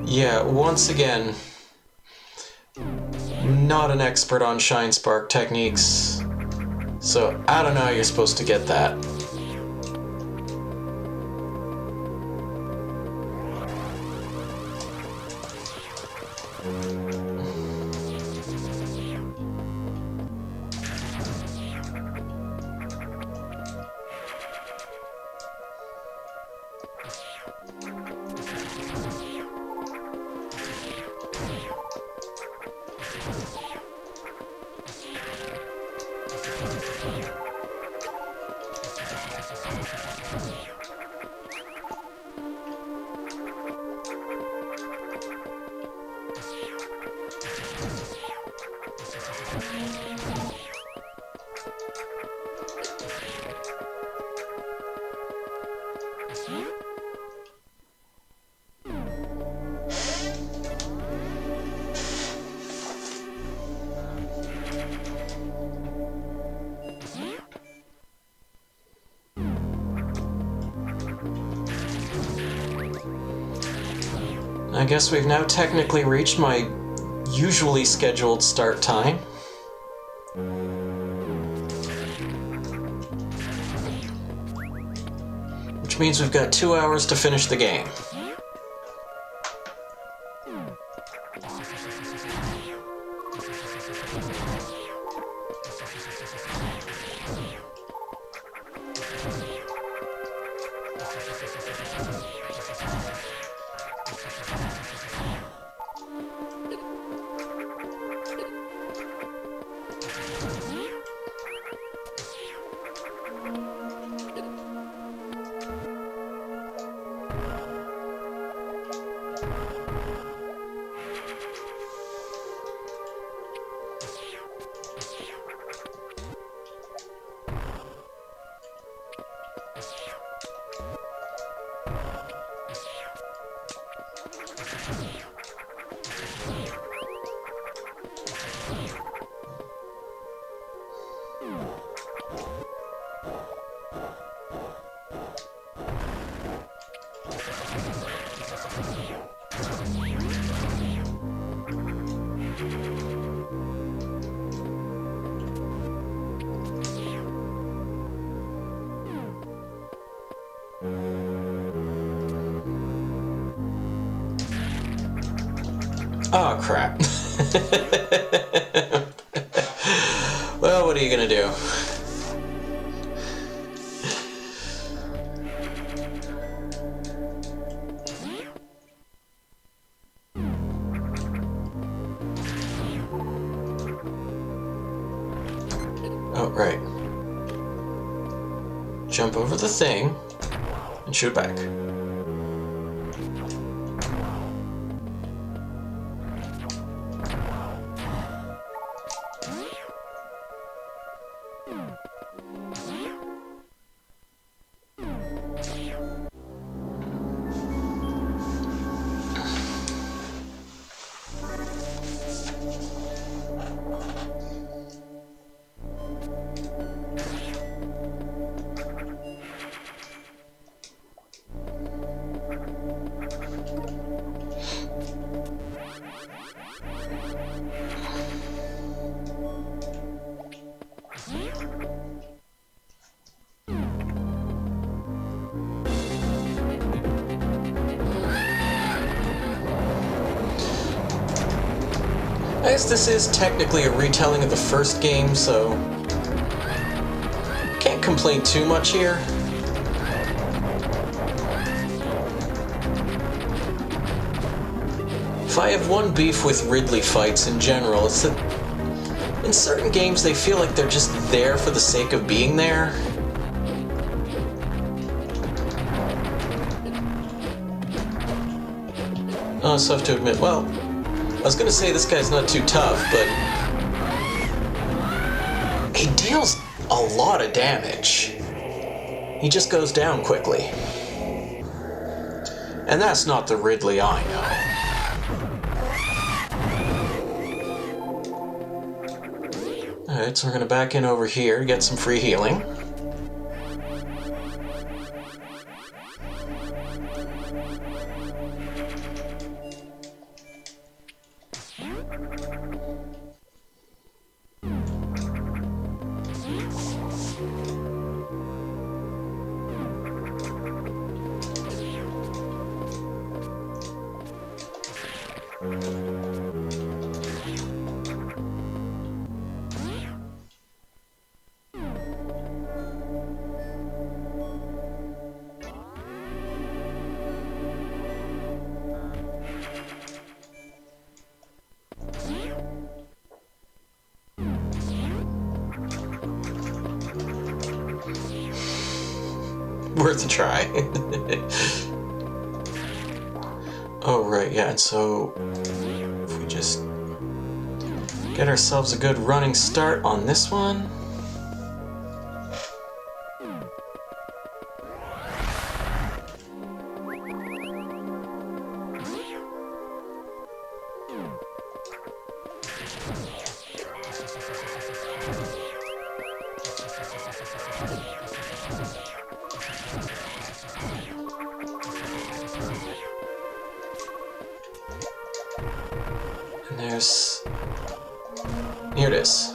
Yeah, once again, not an expert on Shine Spark techniques, so I don't know how you're supposed to get that. I guess we've now technically reached my usually scheduled start time. Which means we've got 2 hours to finish the game. Oh, crap. Well, what are you gonna do? Oh, right. Jump over the thing and shoot back. I guess this is technically a retelling of the first game, so can't complain too much here. If I have one beef with Ridley fights in general, it's that in certain games they feel like they're just there for the sake of being there. So I have to admit, well, I was gonna say this guy's not too tough, but he deals a lot of damage. He just goes down quickly. And that's not the Ridley I know. Alright, so we're gonna back in over here, get some free healing. Worth a try. Oh, right, yeah, and so if we just get ourselves a good running start on this one. And there's... here it is.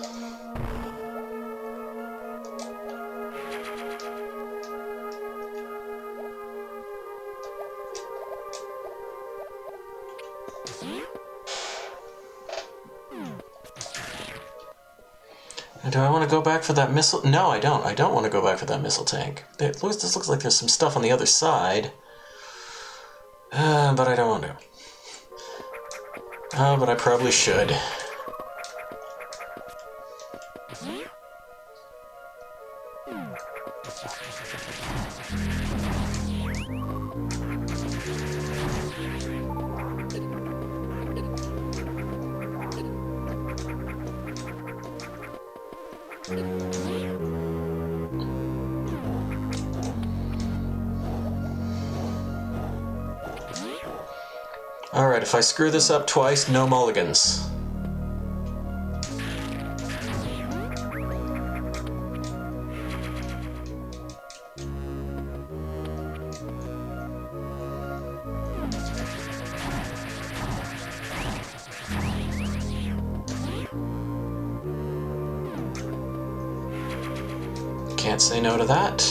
Do I want to go back for that missile? No, I don't. I don't want to go back for that missile tank. This looks like there's some stuff on the other side. But I don't want to. Oh, but I probably should. Alright, if I screw this up twice, no mulligans. Can't say no to that.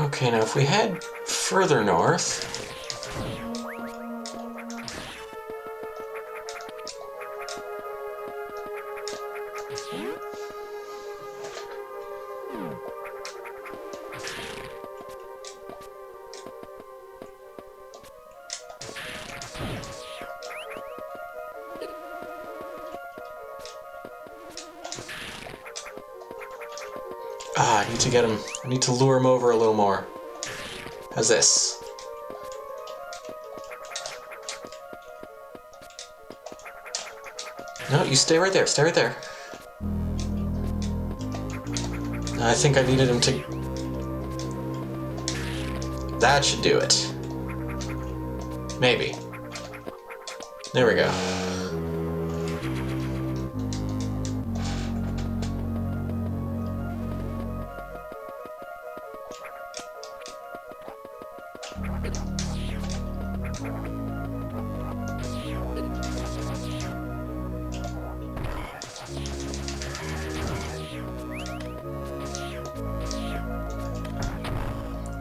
Okay, now if we head further north... Ah, I need to get him. I need to lure him over a little more. How's this? No, you stay right there. Stay right there. I think I needed him to... That should do it. Maybe. There we go.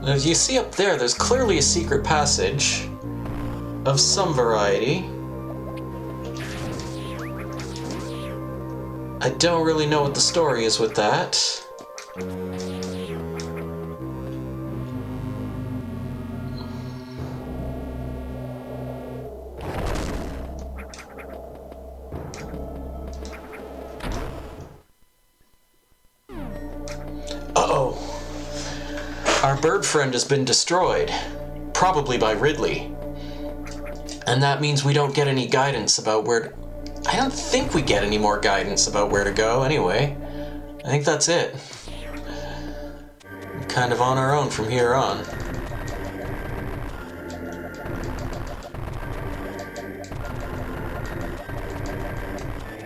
As you see up there, there's clearly a secret passage of some variety. I don't really know what the story is with that. Uh-oh. Our bird friend has been destroyed, probably by Ridley. And that means we don't get any guidance about where to... I don't think we get any more guidance about where to go, anyway. I think that's it. We're kind of on our own from here on.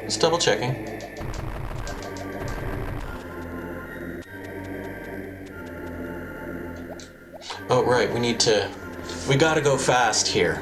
Just double checking. Oh, right, we gotta go fast here.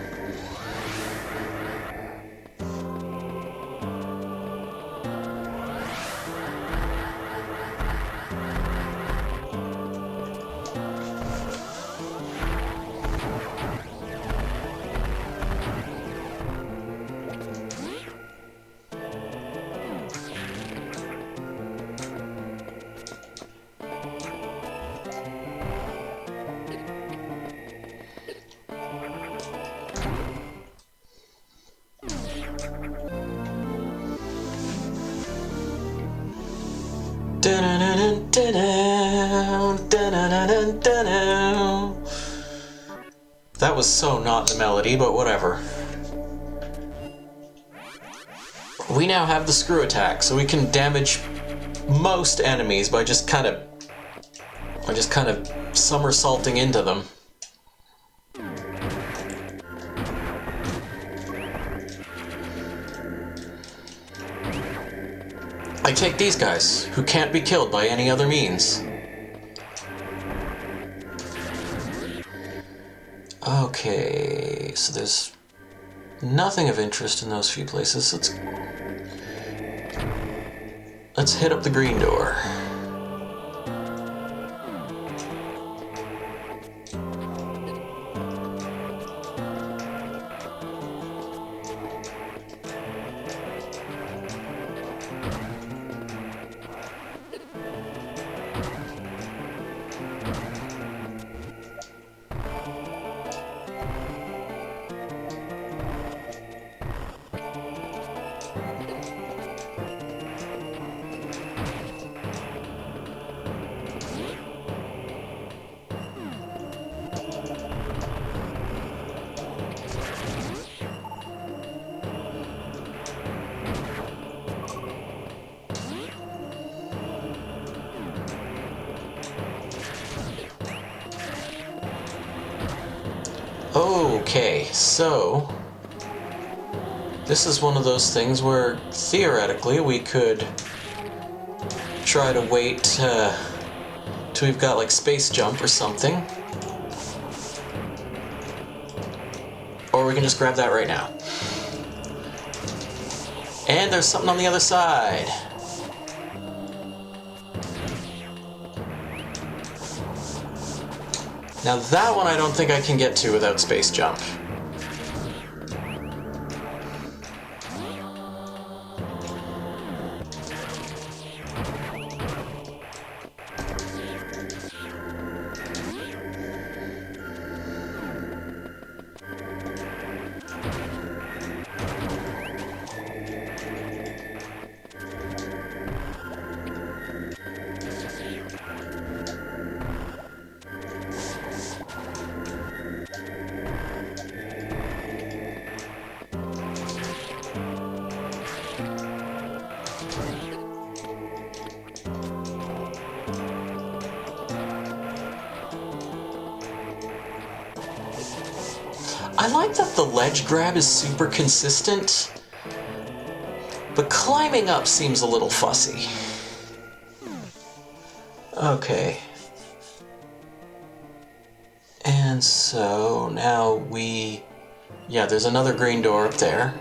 That was so not the melody, but whatever. We now have the screw attack, so we can damage most enemies by just kind of somersaulting into them. I take these guys, who can't be killed by any other means. Okay, so there's nothing of interest in those few places. Let's hit up the green door. Okay, so this is one of those things where theoretically we could try to wait till we've got like space jump or something, or we can just grab that right now. And there's something on the other side. Now that one I don't think I can get to without space jump. I like that the ledge grab is super consistent, but climbing up seems a little fussy. Okay. And so now yeah, there's another green door up there.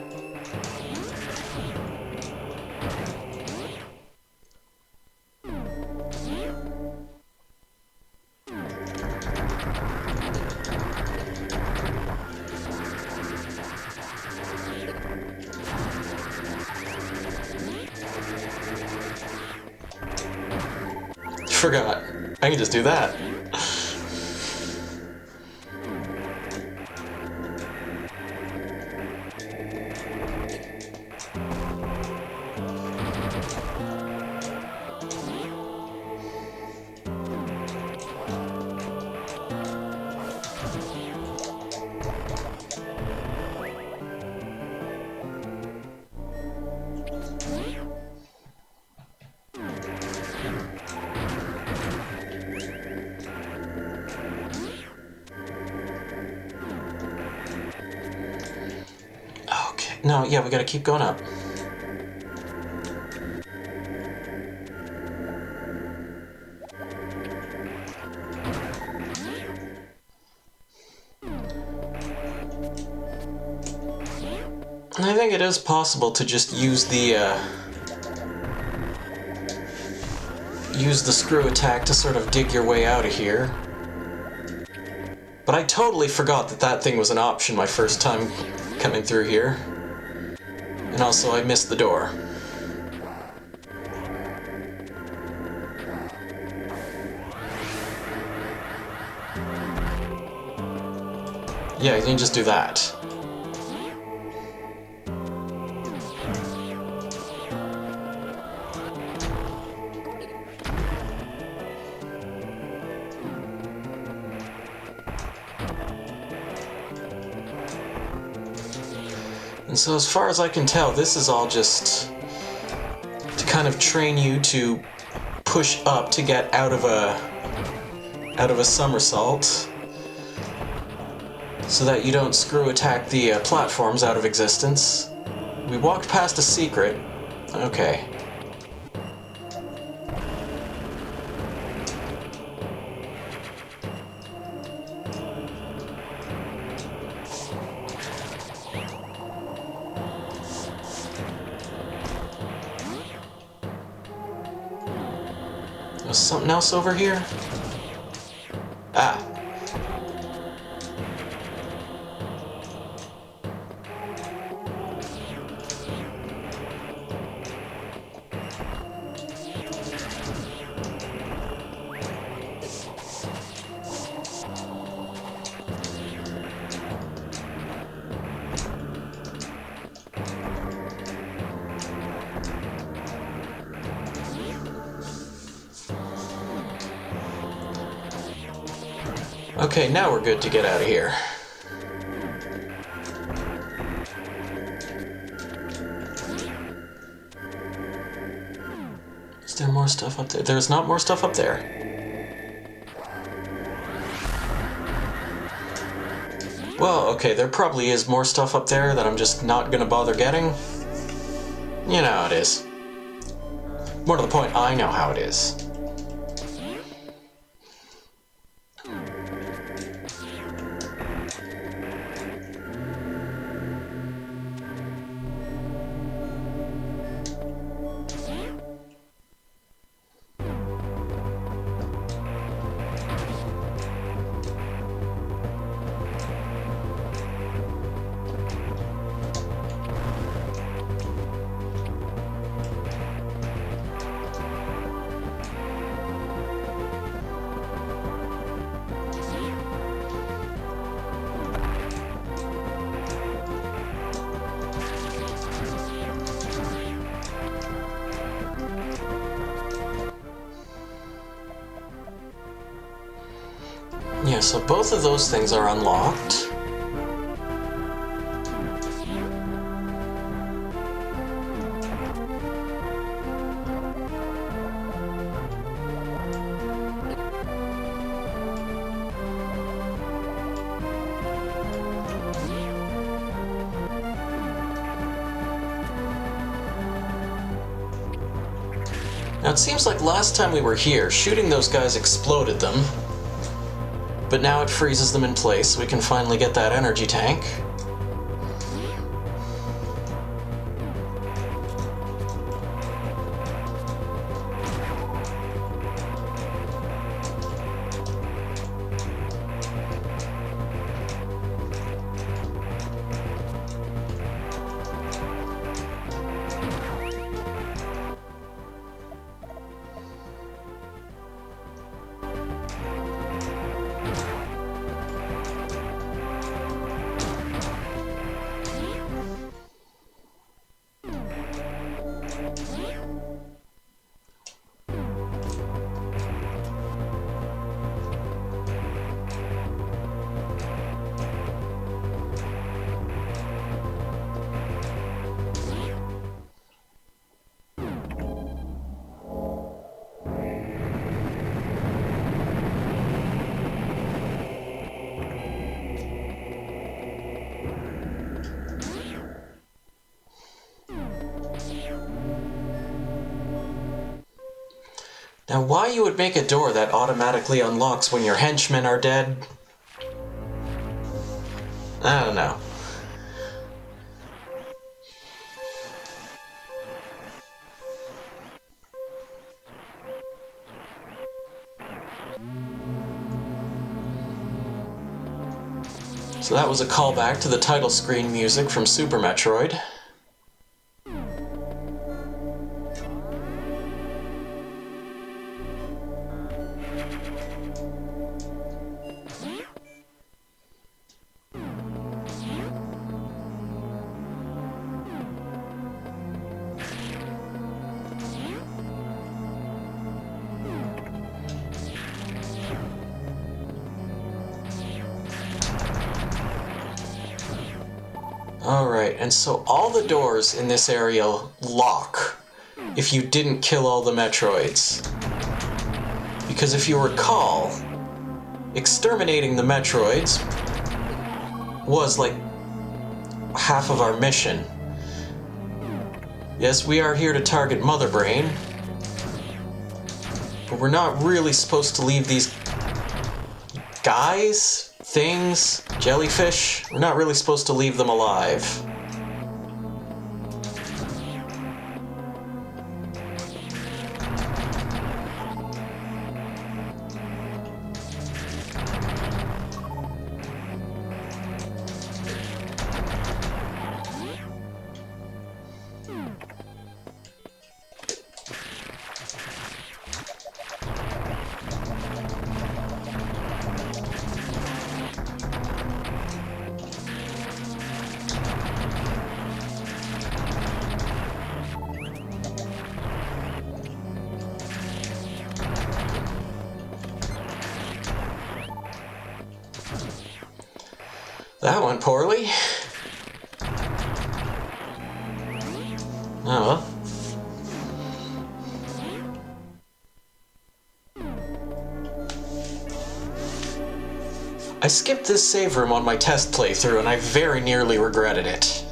Forgot. I can just do that. No, yeah, we gotta keep going up. And I think it is possible to just use the screw attack to sort of dig your way out of here. But I totally forgot that that thing was an option my first time coming through here. And also, I missed the door. Yeah, you can just do that. And so as far as I can tell, this is all just to kind of train you to push up to get out of a somersault, so that you don't screw attack the platforms out of existence. We walked past a secret. Okay. There's something else over here? Ah. Okay, now we're good to get out of here. Is there more stuff up there? There's not more stuff up there. Well, okay, there probably is more stuff up there that I'm just not gonna bother getting. You know how it is. More to the point, I know how it is. Yeah, so both of those things are unlocked. Now it seems like last time we were here, shooting those guys exploded them. But now it freezes them in place, so we can finally get that energy tank. Now, why you would make a door that automatically unlocks when your henchmen are dead? I don't know. So that was a callback to the title screen music from Super Metroid. Alright, and so all the doors in this area lock if you didn't kill all the Metroids. Because if you recall, exterminating the Metroids was like half of our mission. Yes, we are here to target Mother Brain, but we're not really supposed to leave these guys, things, jellyfish, we're not really supposed to leave them alive. That went poorly. Oh well. I skipped this save room on my test playthrough and I very nearly regretted it.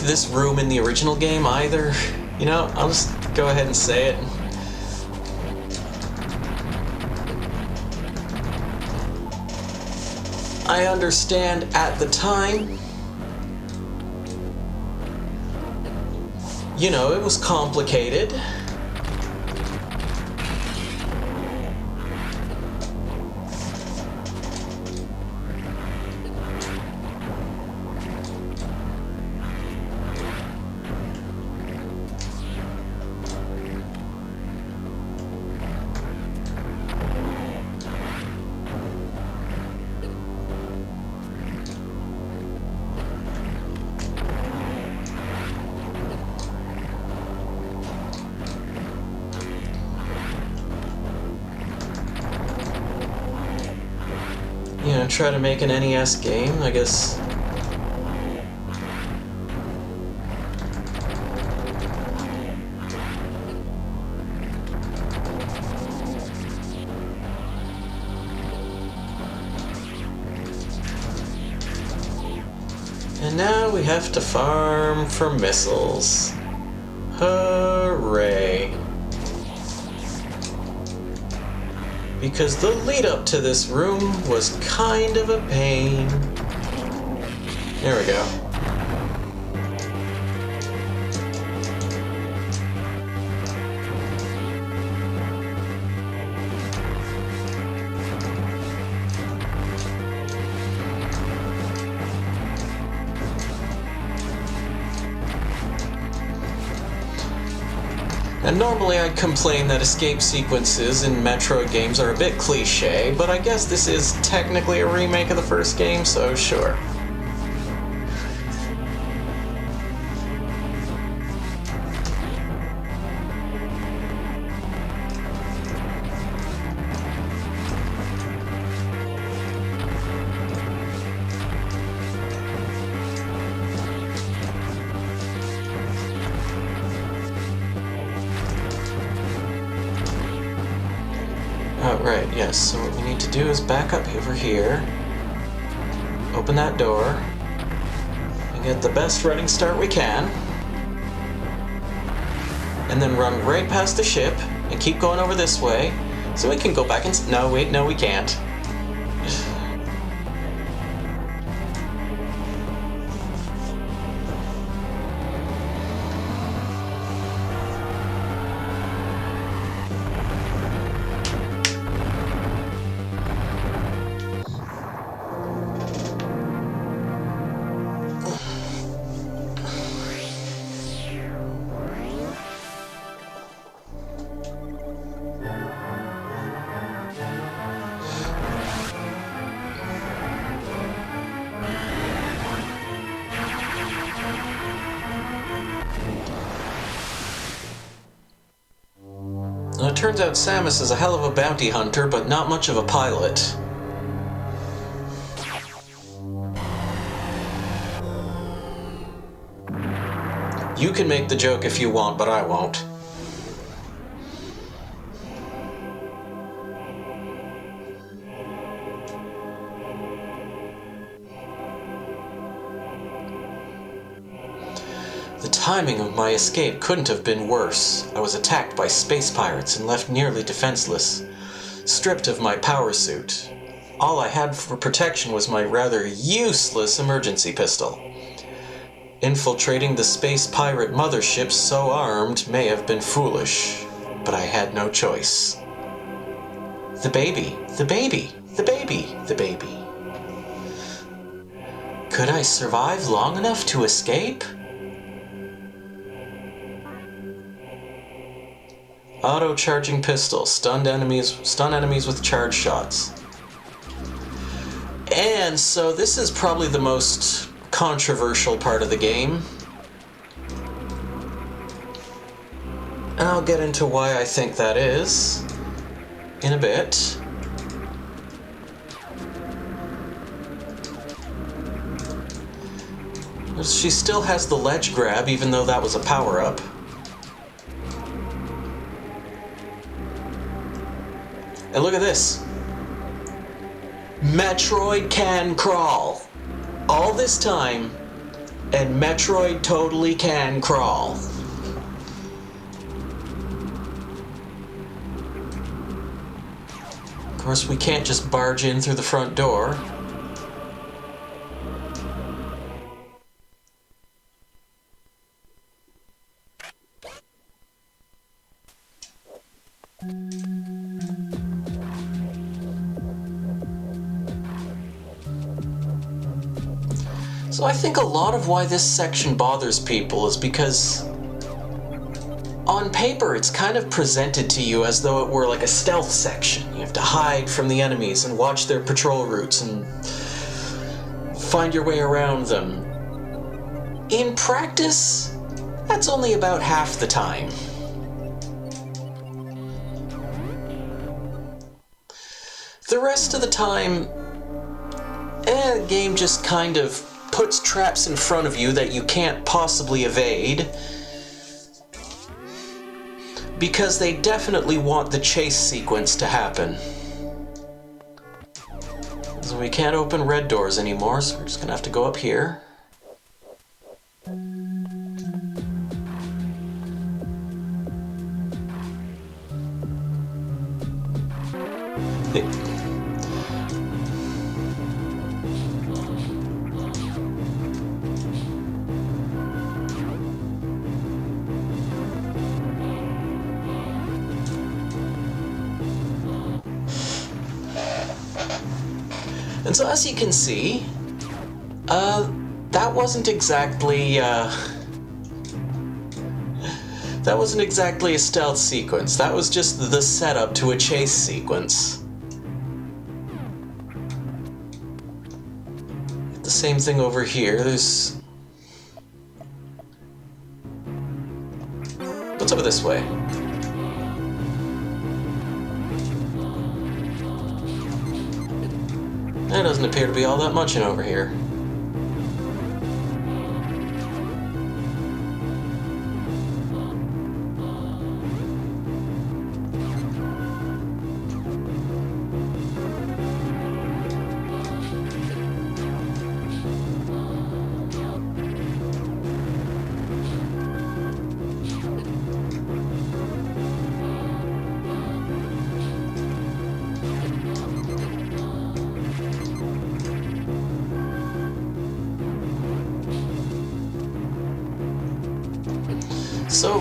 liked this room in the original game either. You know, I'll just go ahead and say it. I understand at the time, you know, it was complicated. You know, try to make an NES game, I guess. And now we have to farm for missiles. Hooray. Because the lead up to this room was kind of a pain. There we go. And normally I'd complain that escape sequences in Metroid games are a bit cliche, but I guess this is technically a remake of the first game, so sure. Oh, right, yes, so what we need to do is back up over here, open that door, and get the best running start we can, and then run right past the ship, and keep going over this way, so we can go back and... No, wait, no we can't. It turns out Samus is a hell of a bounty hunter, but not much of a pilot. You can make the joke if you want, but I won't. The timing of my escape couldn't have been worse. I was attacked by space pirates and left nearly defenseless, stripped of my power suit. All I had for protection was my rather useless emergency pistol. Infiltrating the space pirate mothership so armed may have been foolish, but I had no choice. The baby, the baby, the baby, the baby. Could I survive long enough to escape? Auto-charging pistol. Stun enemies with charge shots. And so this is probably the most controversial part of the game. And I'll get into why I think that is in a bit. She still has the ledge grab, even though that was a power-up. And look at this. Metroid can crawl. All this time, And Metroid totally can crawl. Of course, we can't just barge in through the front door. So I think a lot of why this section bothers people is because on paper it's kind of presented to you as though it were like a stealth section. You have to hide from the enemies and watch their patrol routes and find your way around them. In practice, that's only about half the time. The rest of the time, the game just kind of puts traps in front of you that you can't possibly evade, because they definitely want the chase sequence to happen. So we can't open red doors anymore, so we're just gonna have to go up here. And so as you can see, that wasn't exactly a stealth sequence. That was just the setup to a chase sequence. The same thing over here. There's... What's over this way? There doesn't appear to be all that much in over here. So,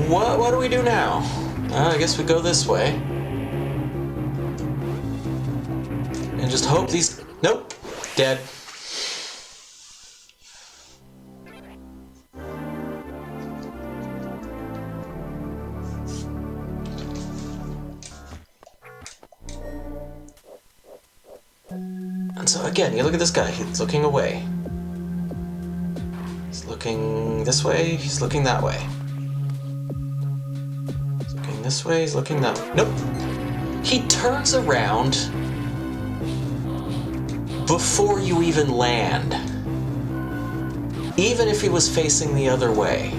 what do we do now? I guess we go this way. And just hope these... Nope. Dead. And so again, you look at this guy, he's looking away. He's looking this way, he's looking that way. This way, he's looking that way. Nope. He turns around before you even land. Even if he was facing the other way.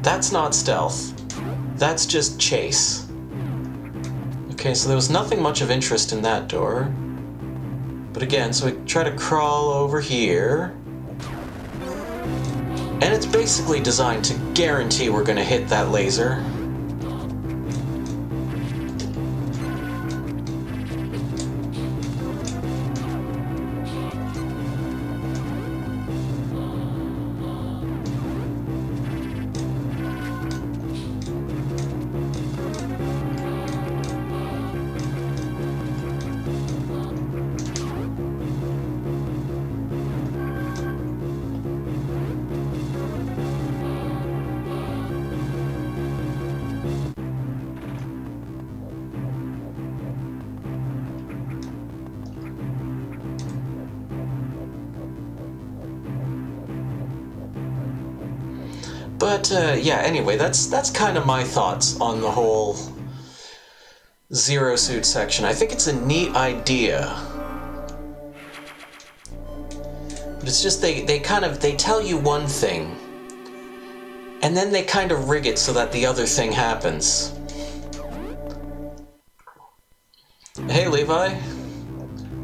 That's not stealth. That's just chase. Okay, so there was nothing much of interest in that door. But again, so we try to crawl over here. And it's basically designed to guarantee we're gonna hit that laser. But yeah, anyway, that's kind of my thoughts on the whole Zero Suit section. I think it's a neat idea. But it's just they tell you one thing, and then they kind of rig it so that the other thing happens. Hey, Levi.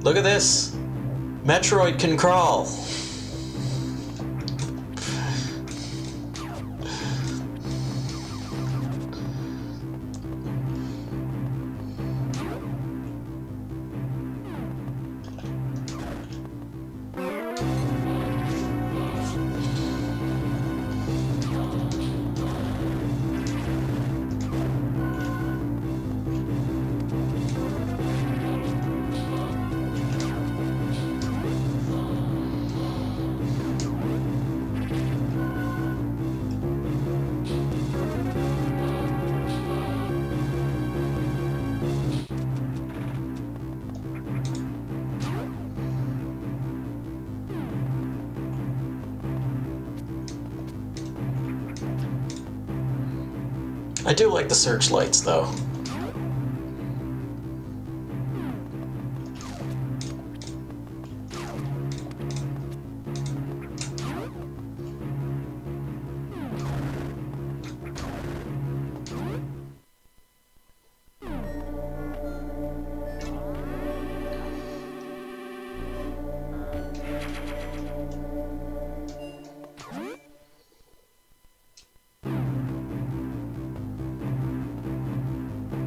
Look at this. Metroid can crawl. I do like the searchlights, though.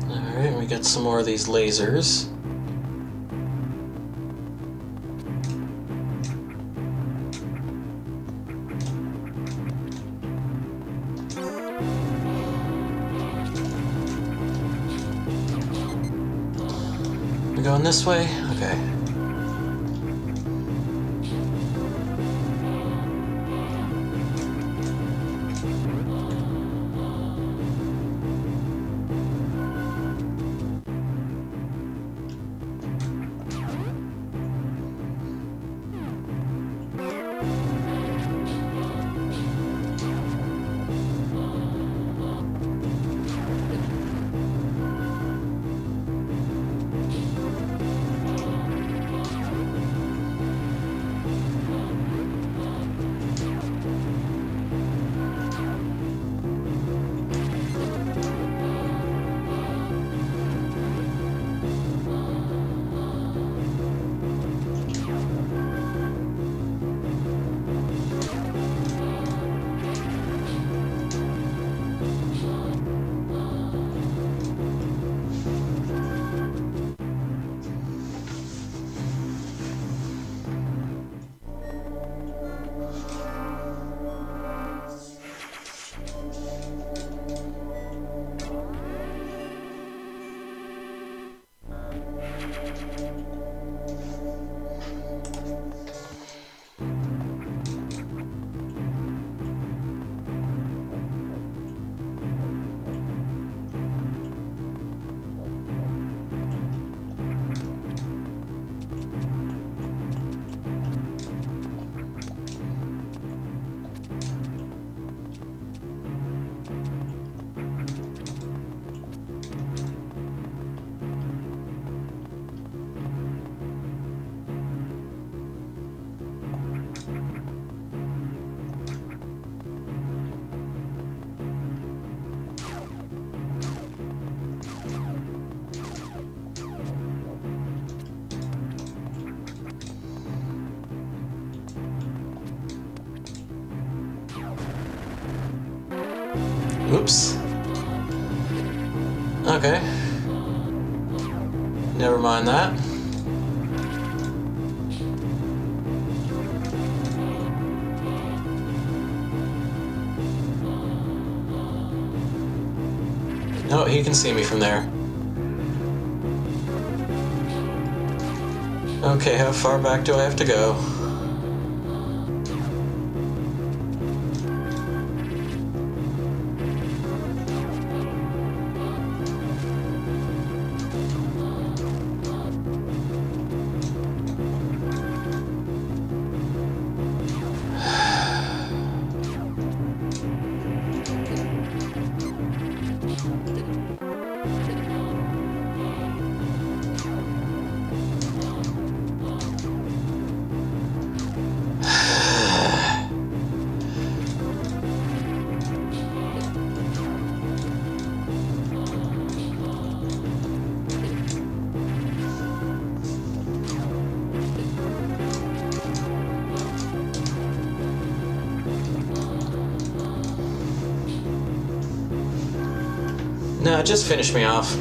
Alright, we get some more of these lasers. We going this way? Okay. Oops. Okay. Never mind that. No, he can see me from there. Okay, how far back do I have to go? just finish me off.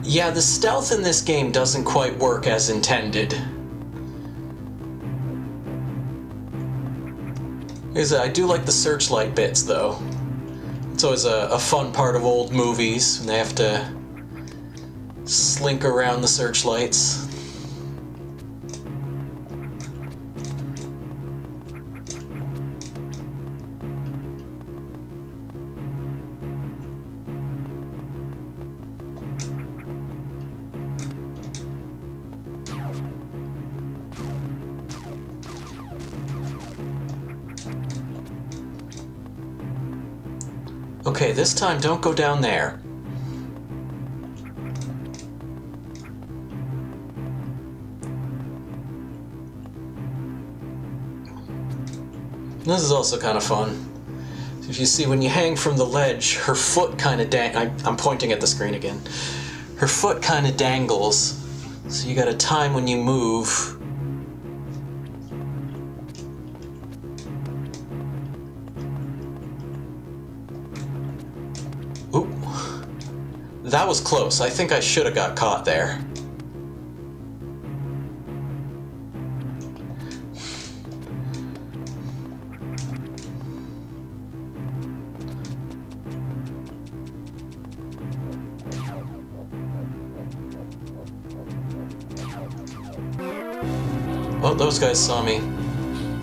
Yeah, the stealth in this game doesn't quite work as intended. I do like the searchlight bits, though. It's always a fun part of old movies, and they have to slink around the searchlights. Okay, this time don't go down there. This is also kind of fun. If you see, when you hang from the ledge, her foot kind of I'm pointing at the screen again. Her foot kind of dangles, so you gotta time when you move. Ooh, that was close. I think I should have got caught there. Oh, those guys saw me.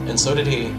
And so did he.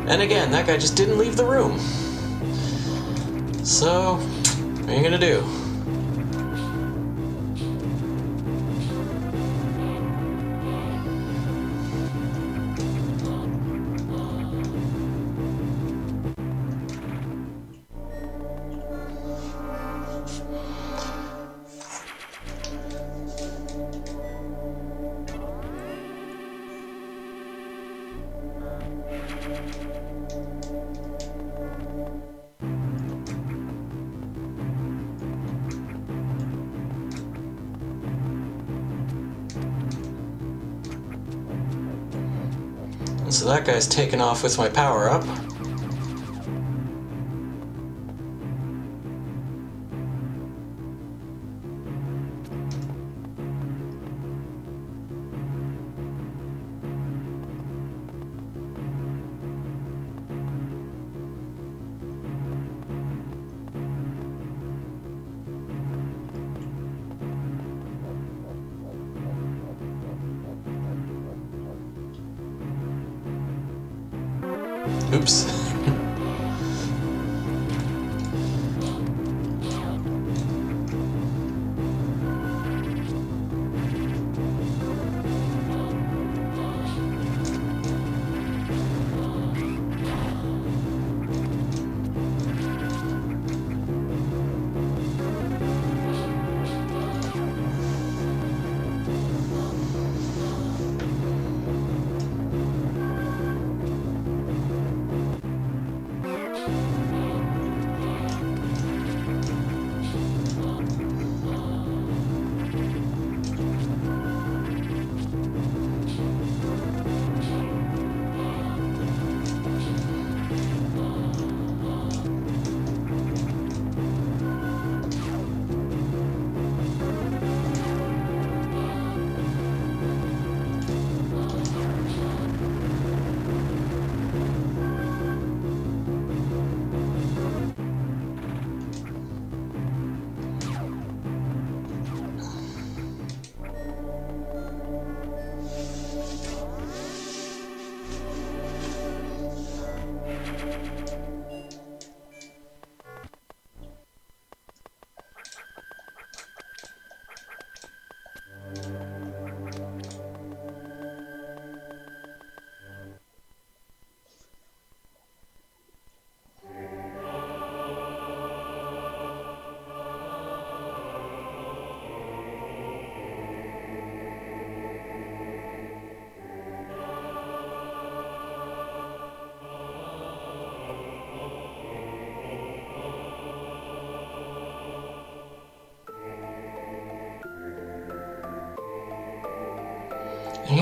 And again, that guy just didn't leave the room. So, what are you gonna do? So that guy's taken off with my power up. Oops.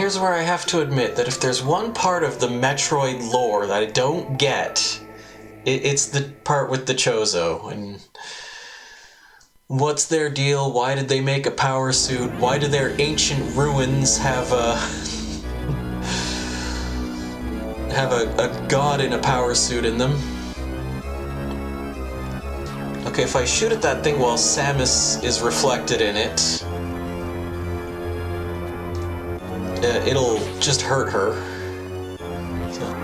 here's where I have to admit that if there's one part of the Metroid lore that I don't get, it's the part with the Chozo. And what's their deal? Why did they make a power suit? Why do their ancient ruins have a god in a power suit in them? Okay, if I shoot at that thing while Samus is reflected in it, it'll just hurt her. So.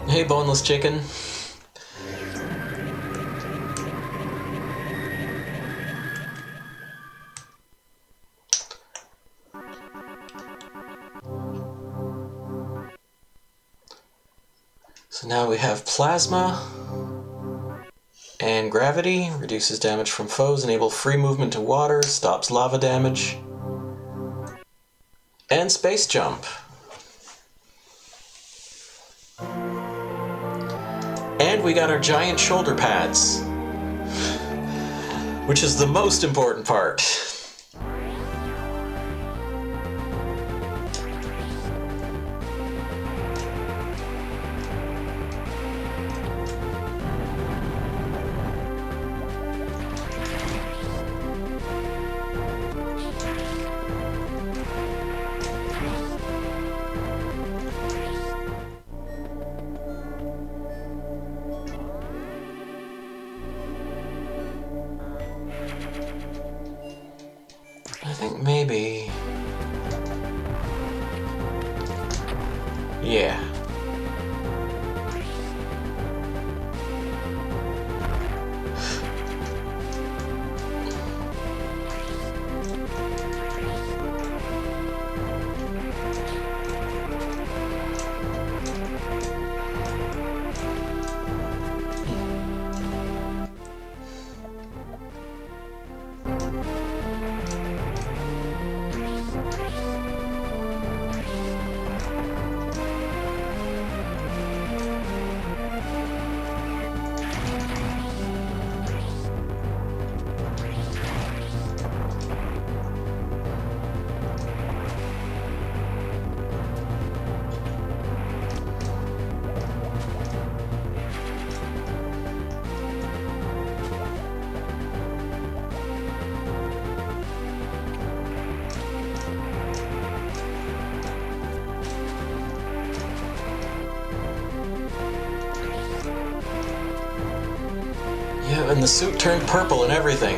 Hey, boneless chicken. So now we have plasma and gravity, reduces damage from foes, enable free movement to water, stops lava damage, and space jump. And we got our giant shoulder pads, which is the most important part. I think maybe... yeah. Yeah, and the suit turned purple and everything.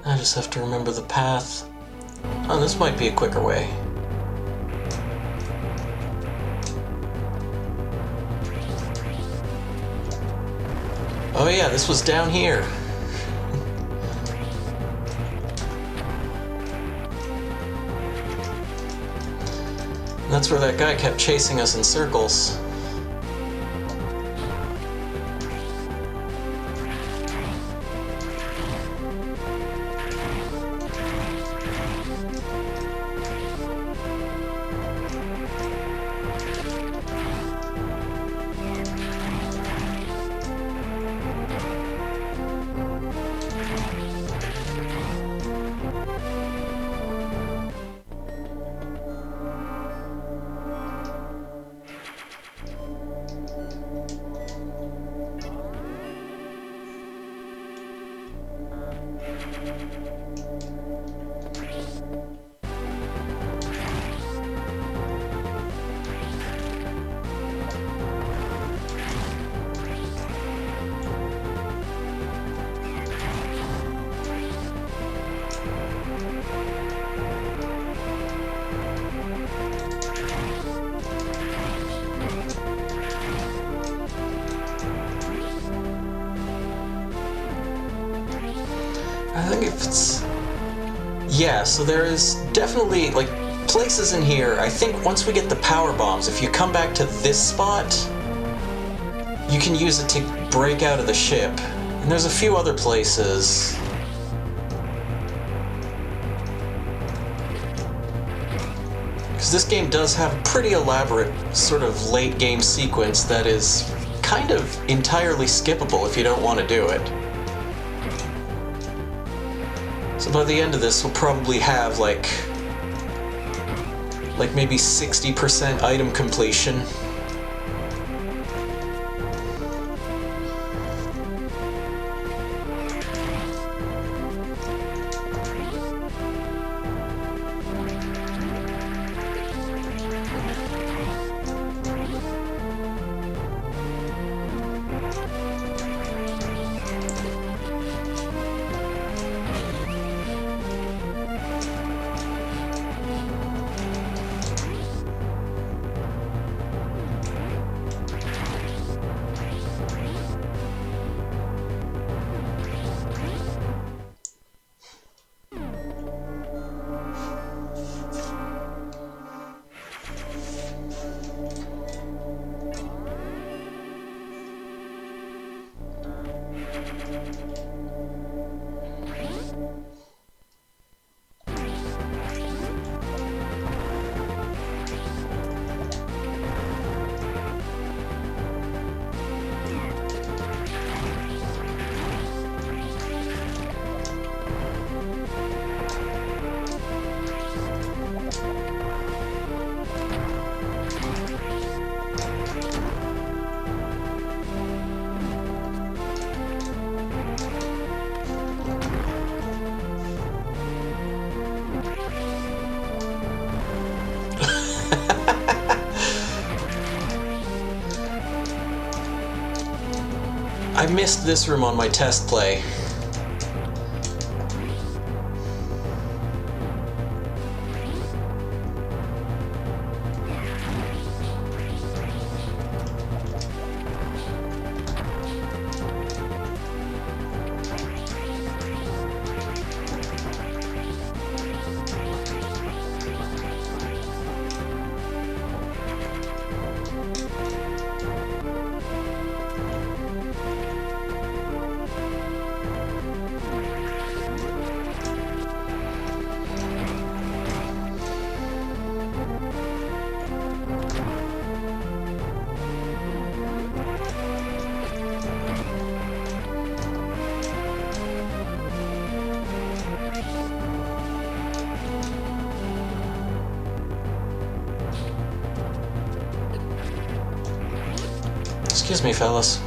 I just have to remember the path. Oh, this might be a quicker way. Oh yeah, this was down here. That's where that guy kept chasing us in circles. Yeah, so there is definitely, like, places in here. I think once we get the power bombs, if you come back to this spot, you can use it to break out of the ship. And there's a few other places. Because this game does have a pretty elaborate sort of late game sequence that is kind of entirely skippable if you don't want to do it. So by the end of this, we'll probably have like maybe 60% item completion. I missed this room on my test play. Excuse me, fellas.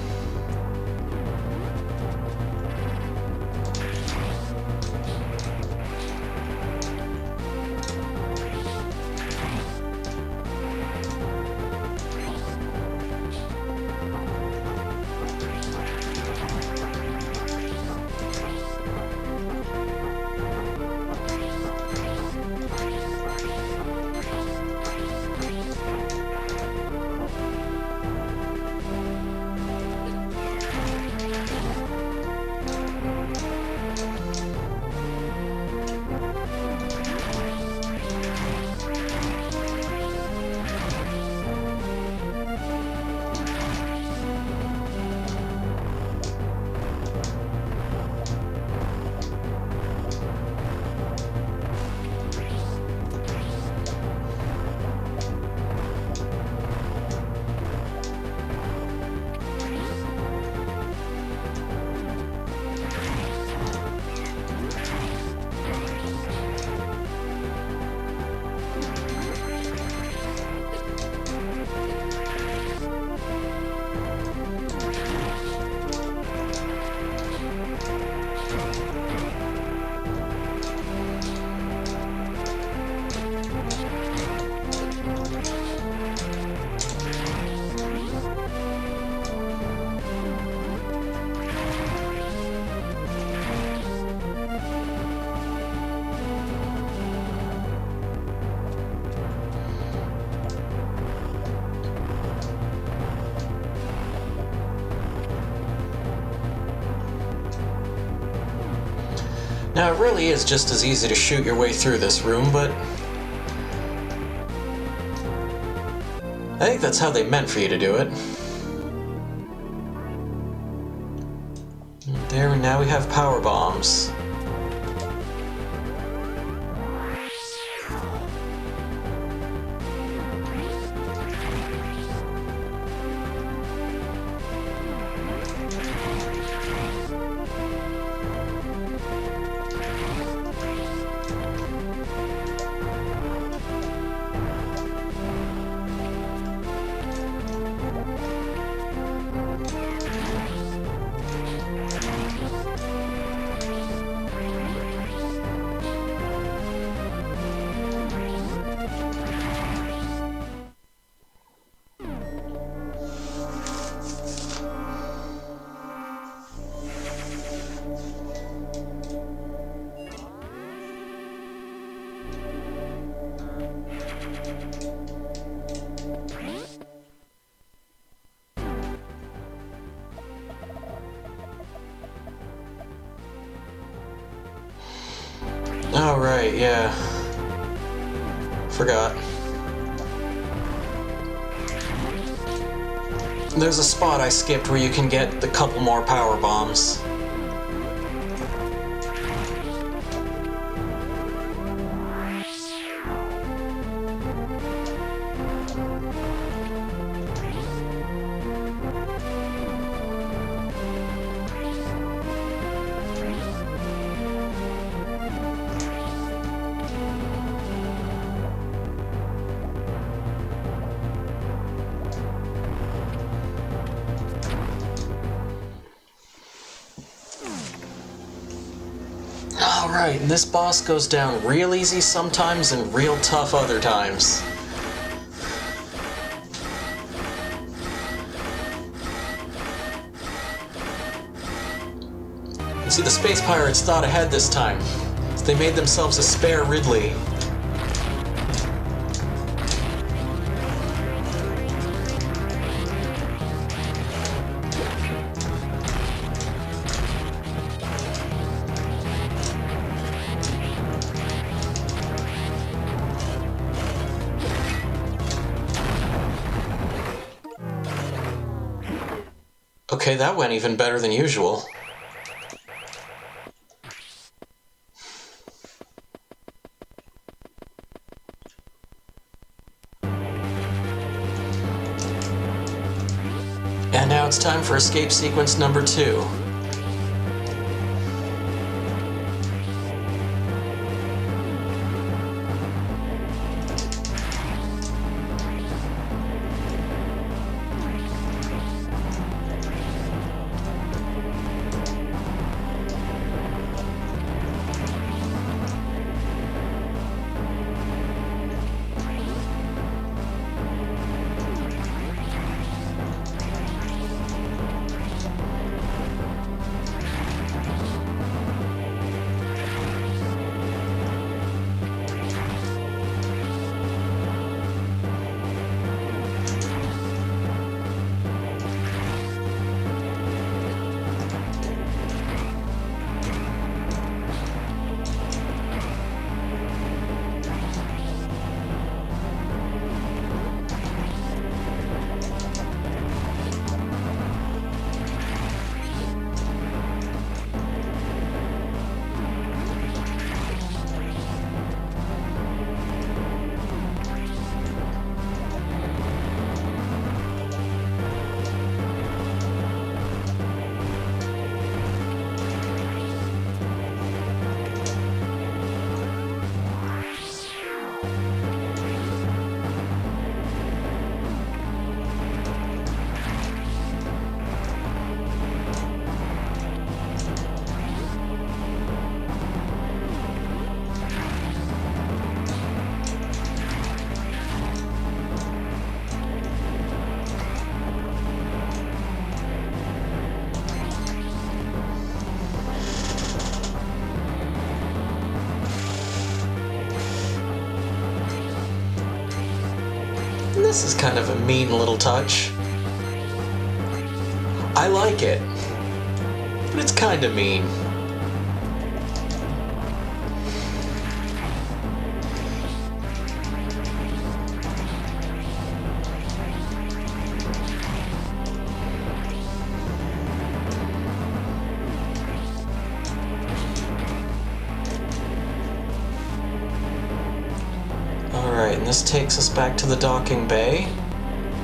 Now, it really is just as easy to shoot your way through this room, but I think that's how they meant for you to do it. There, now we have power bombs. Oh, right, yeah. Forgot. There's a spot I skipped where you can get the couple more power bombs. Alright, and this boss goes down real easy sometimes and real tough other times. You see, the space pirates thought ahead this time. They made themselves a spare Ridley. Okay, that went even better than usual. And now it's time for escape sequence number 2. This is kind of a mean little touch. I like it, but it's kind of mean. and this takes us back to the docking bay.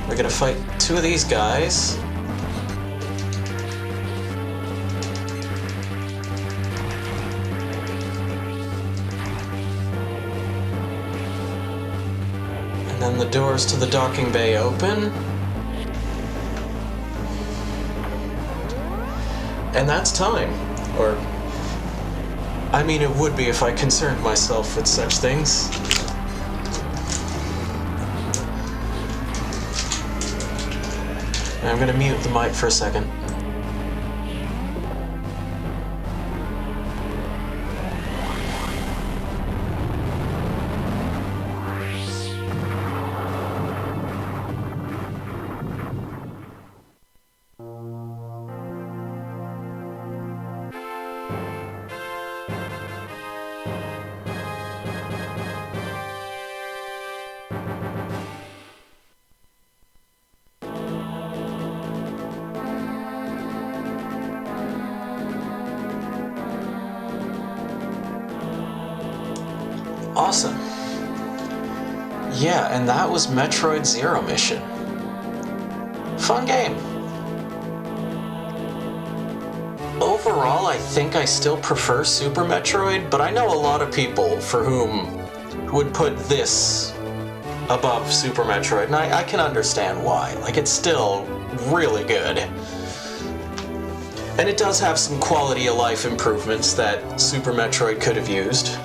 We're gonna fight two of these guys. And then the doors to the docking bay open. And that's time. Or, I mean, it would be if I concerned myself with such things. I'm gonna mute the mic for a second. Awesome. Yeah, and that was Metroid Zero Mission. Fun game. Overall, I think I still prefer Super Metroid, but I know a lot of people for whom would put this above Super Metroid, and I can understand why. Like, it's still really good. And it does have some quality of life improvements that Super Metroid could have used.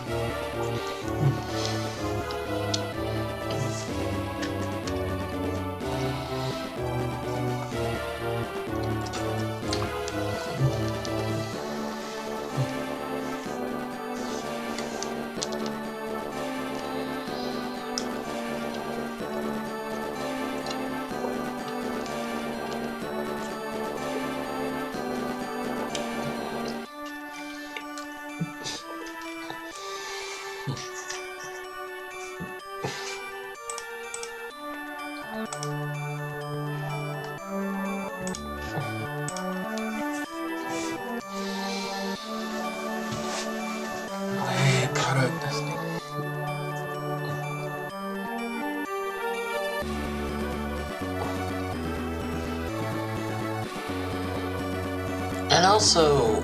And also,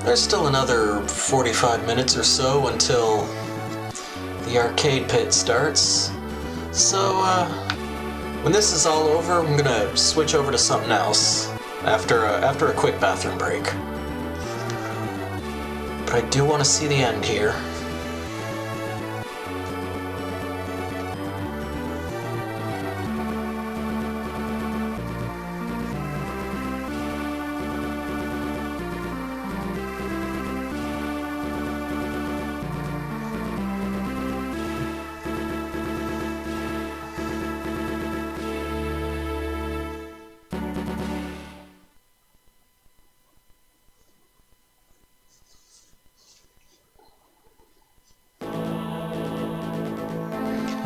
there's still another 45 minutes or so until the arcade pit starts. So, when this is all over, I'm gonna switch over to something else after a quick bathroom break. But I do want to see the end here.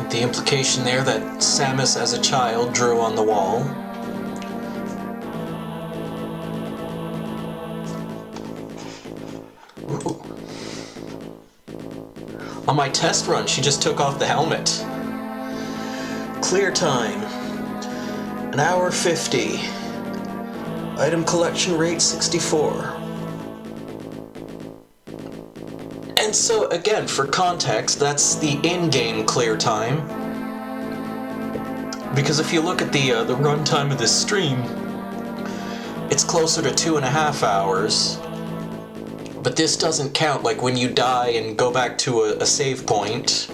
The implication there that Samus as a child drew on the wall. Ooh. On my test run, she just took off the helmet. Clear time, 1 hour 50. Item collection rate 64. And so, again, for context, that's the in-game clear time. Because if you look at the runtime of this stream, it's closer to 2.5 hours. But this doesn't count, like when you die and go back to a save point.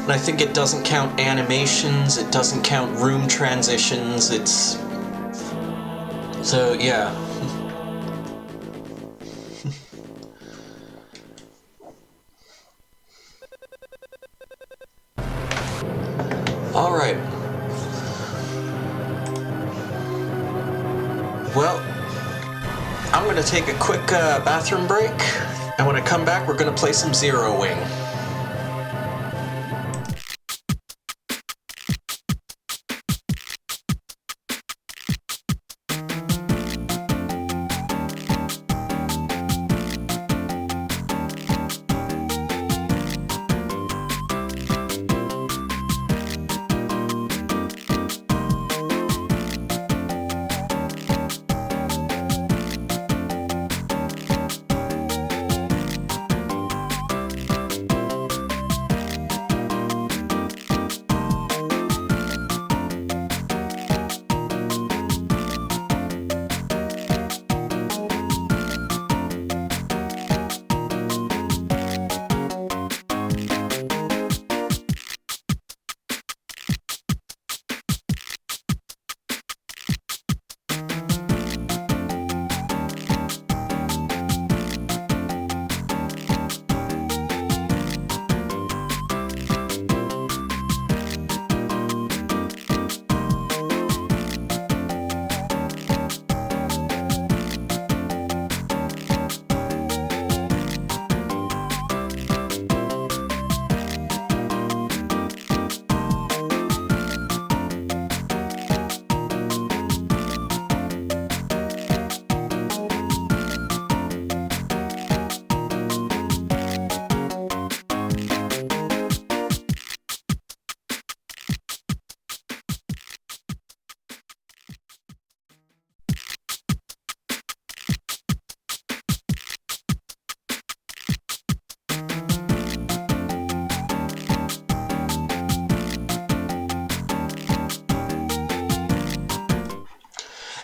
And I think it doesn't count animations, it doesn't count room transitions, it's... So, yeah. Alright. Well, I'm gonna take a quick bathroom break, and when I come back, we're gonna play some Zero Wing.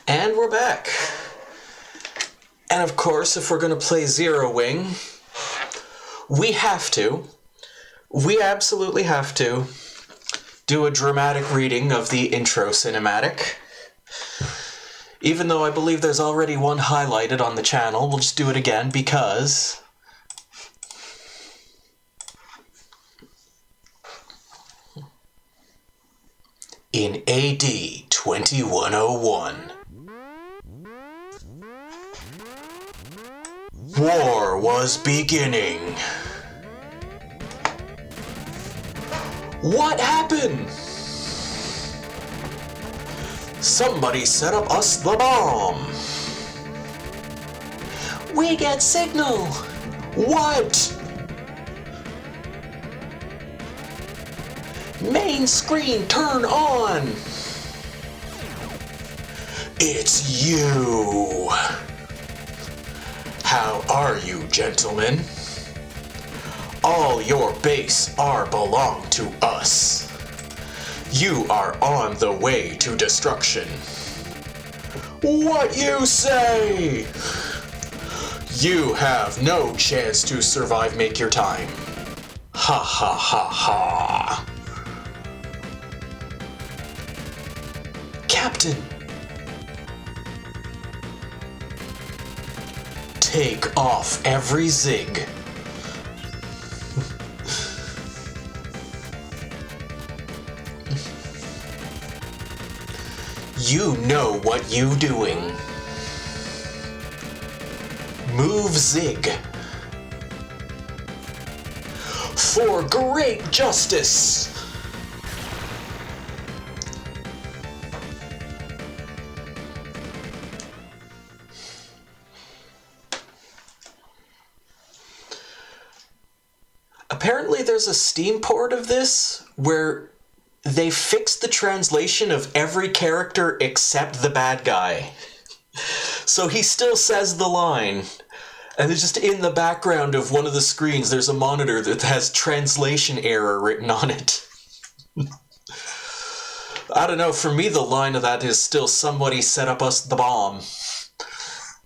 And we're back. And of course, if we're going to play Zero Wing, we absolutely have to do a dramatic reading of the intro cinematic. Even though I believe there's already one highlighted on the channel, we'll just do it again because... In AD 2101, war was beginning. What happened? Somebody set up us the bomb. We get signal. What? Main screen turn on. It's you. How are you, gentlemen? All your base are belong to us. You are on the way to destruction. What you say? You have no chance to survive. Make your time. Ha ha ha ha. Captain. Take off every zig. You know what you doing. Move zig. For great justice. Apparently there's a Steam port of this where they fixed the translation of every character except the bad guy. So he still says the line, and it's just in the background of one of the screens there's a monitor that has translation error written on it. I don't know, for me the line of that is still somebody set up us the bomb.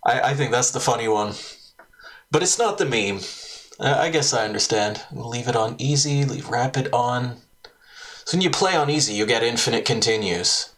I think that's the funny one. But it's not the meme. I guess I understand. Leave it on easy, leave rapid on. So when you play on easy, you get infinite continues.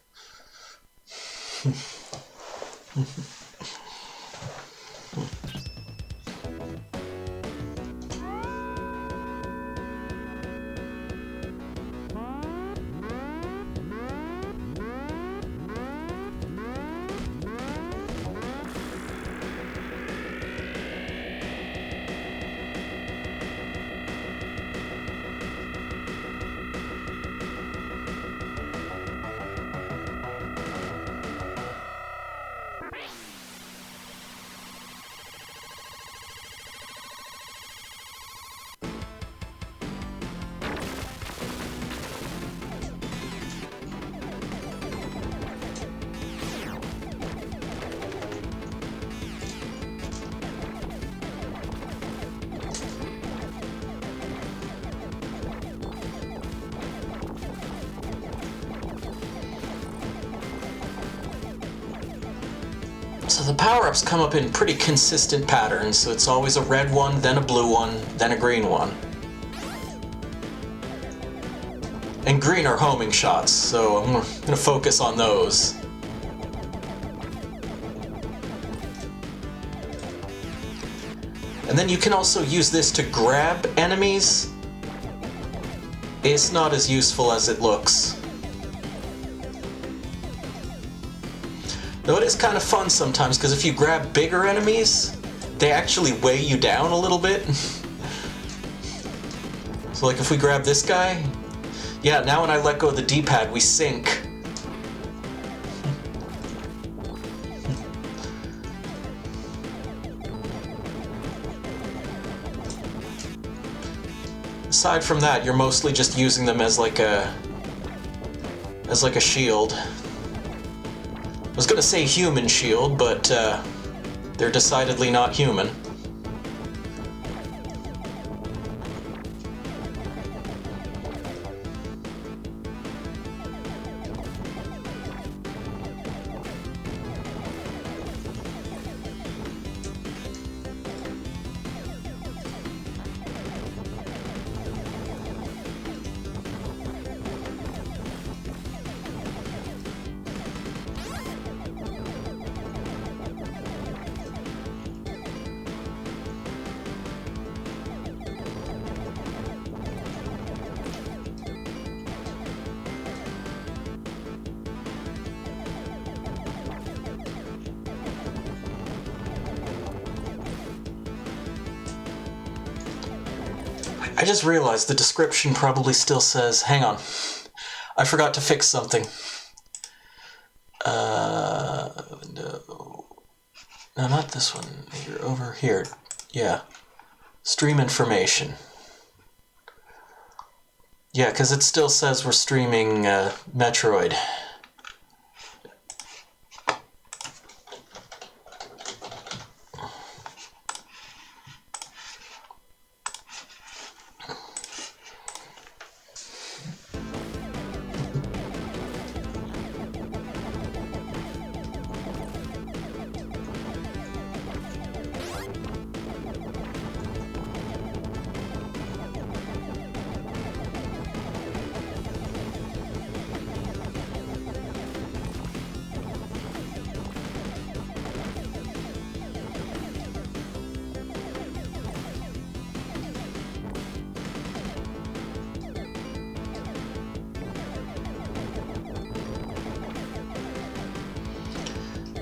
So the power-ups come up in pretty consistent patterns, so it's always a red one, then a blue one, then a green one. And green are homing shots, so I'm going to focus on those. And then you can also use this to grab enemies. It's not as useful as it looks. Though it is kind of fun sometimes, because if you grab bigger enemies, they actually weigh you down a little bit. So like if we grab this guy, yeah, now when I let go of the D-pad, we sink. Aside from that, you're mostly just using them as like a shield. I was gonna say human shield, but they're decidedly not human. I just realized the description probably still says, hang on, I forgot to fix something. No, not this one. You're over here. Yeah. Stream information. Yeah, because it still says we're streaming Metroid.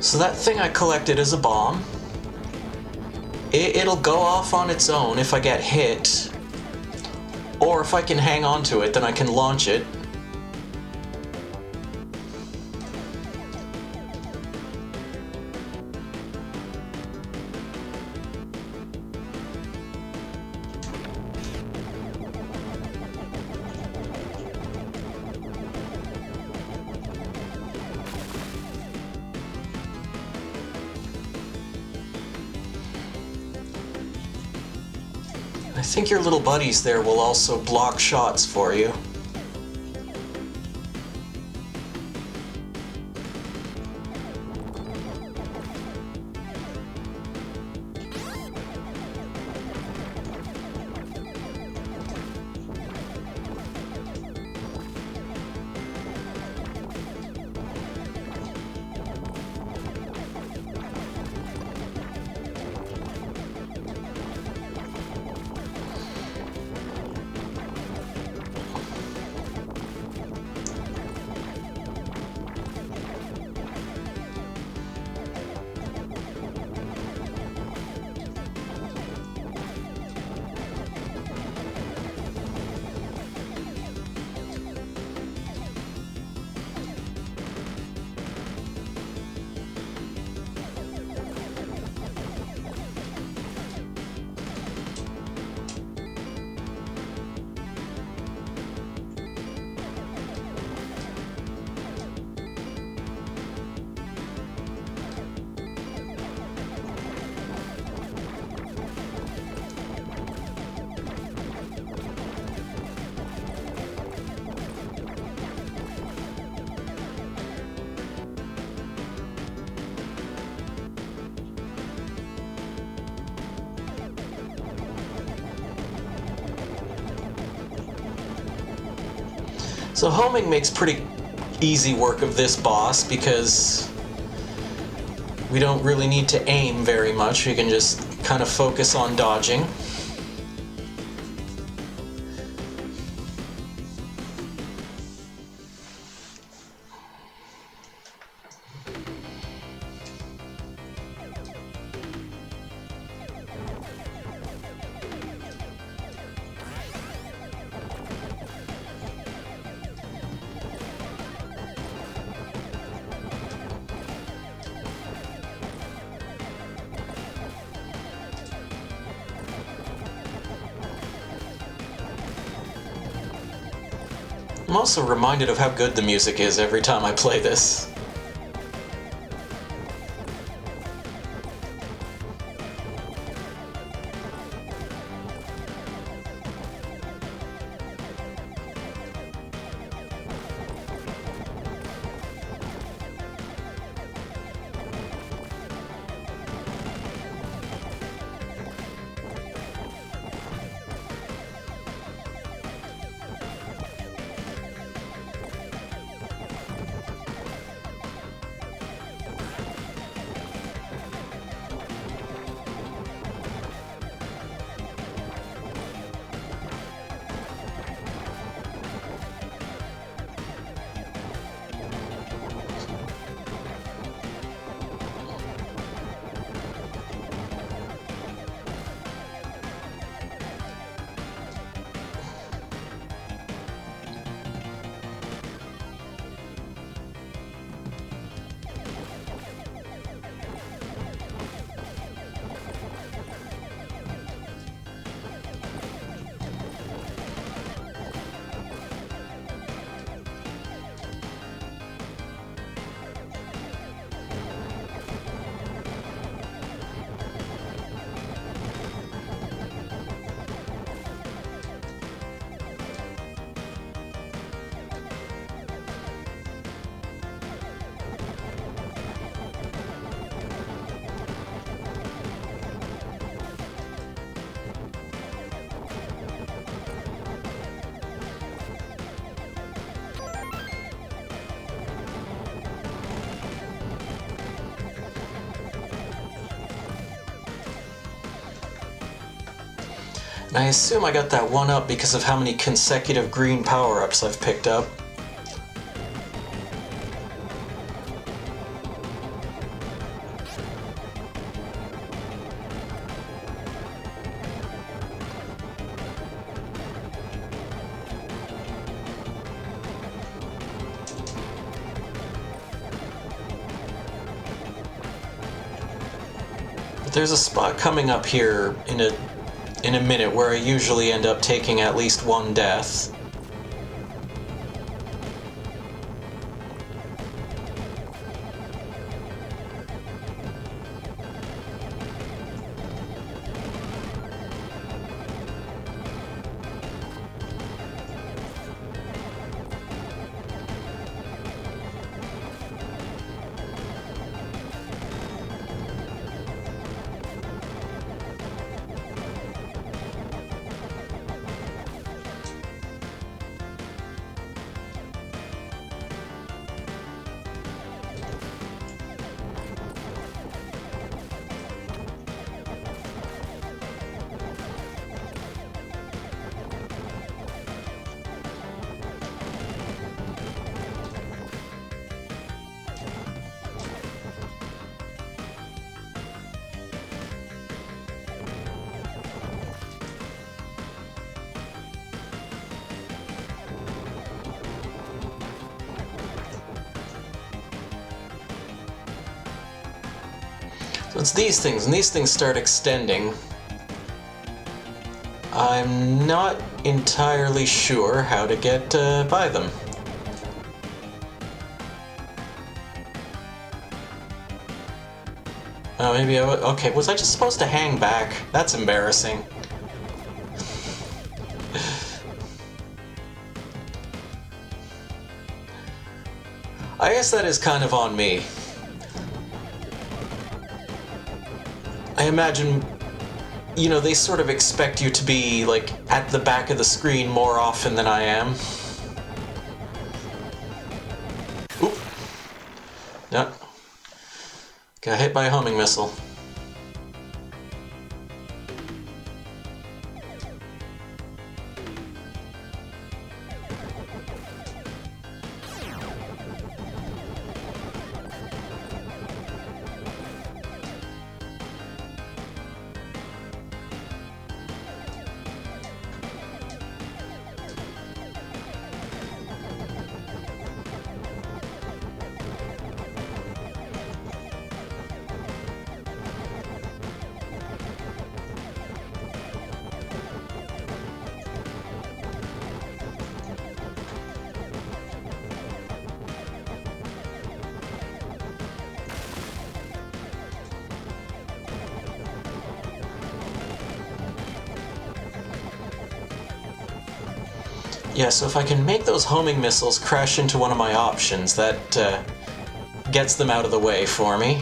So that thing I collected is a bomb. It'll go off on its own if I get hit, or if I can hang on to it, then I can launch it. I think your little buddies there will also block shots for you. So homing makes pretty easy work of this boss because we don't really need to aim very much. We can just kind of focus on dodging. I'm also reminded of how good the music is every time I play this. And I assume I got that one up because of how many consecutive green power-ups I've picked up. But there's a spot coming up here in a minute where I usually end up taking at least one death. So it's these things, and these things start extending. I'm not entirely sure how to get by them. Oh, maybe okay, was I just supposed to hang back? That's embarrassing. I guess that is kind of on me. I imagine, you know, they sort of expect you to be, like, at the back of the screen more often than I am. Oop. No. Got hit by a homing missile. Yeah, so if I can make those homing missiles crash into one of my options, that gets them out of the way for me.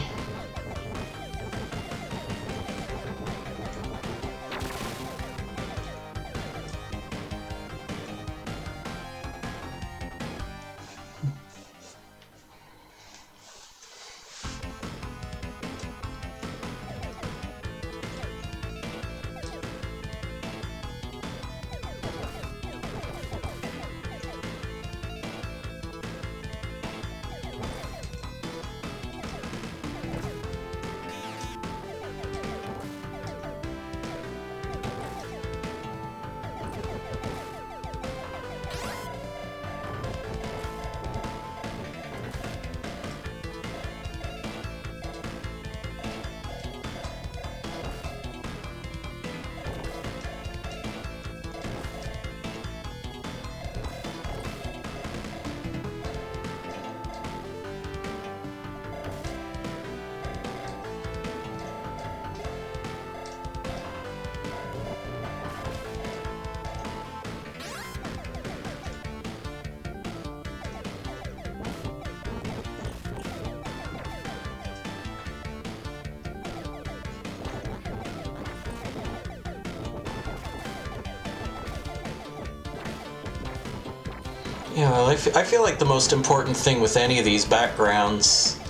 Yeah, well, I feel like the most important thing with any of these backgrounds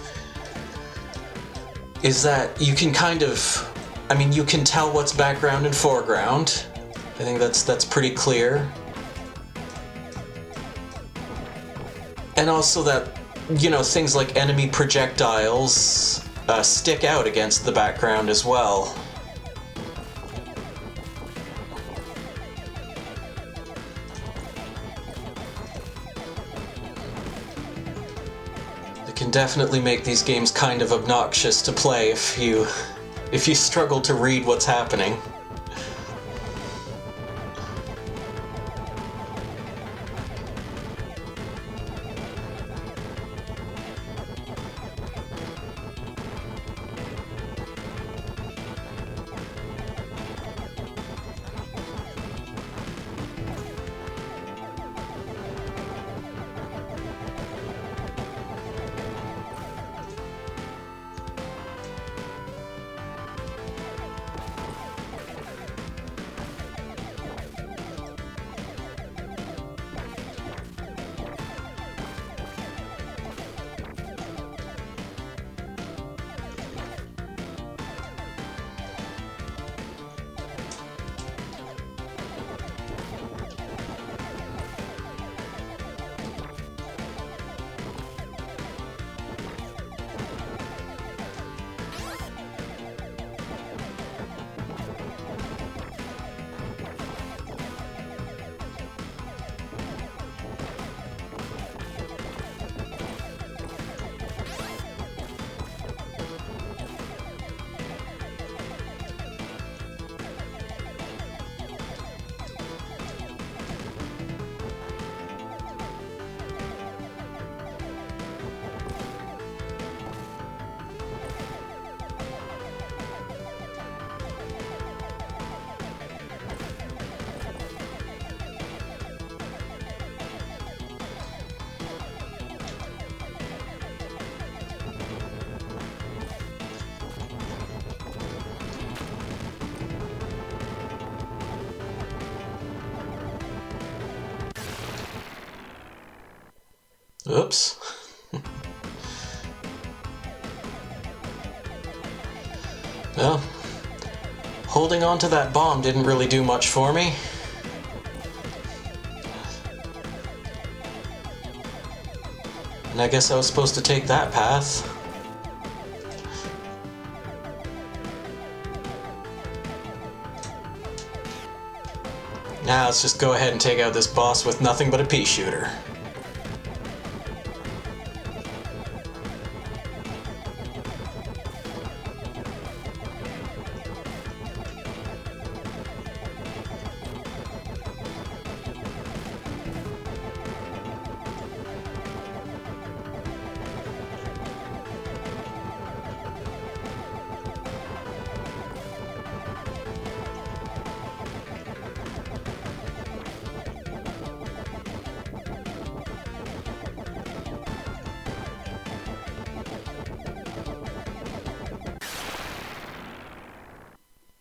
is that you can kind of, I mean, you can tell what's background and foreground. I think that's pretty clear. And also that, you know, things like enemy projectiles stick out against the background as well. It can definitely make these games kind of obnoxious to play if you struggle to read what's happening. Oops. Well, holding on to that bomb didn't really do much for me. And I guess I was supposed to take that path. Now let's just go ahead and take out this boss with nothing but a pea shooter.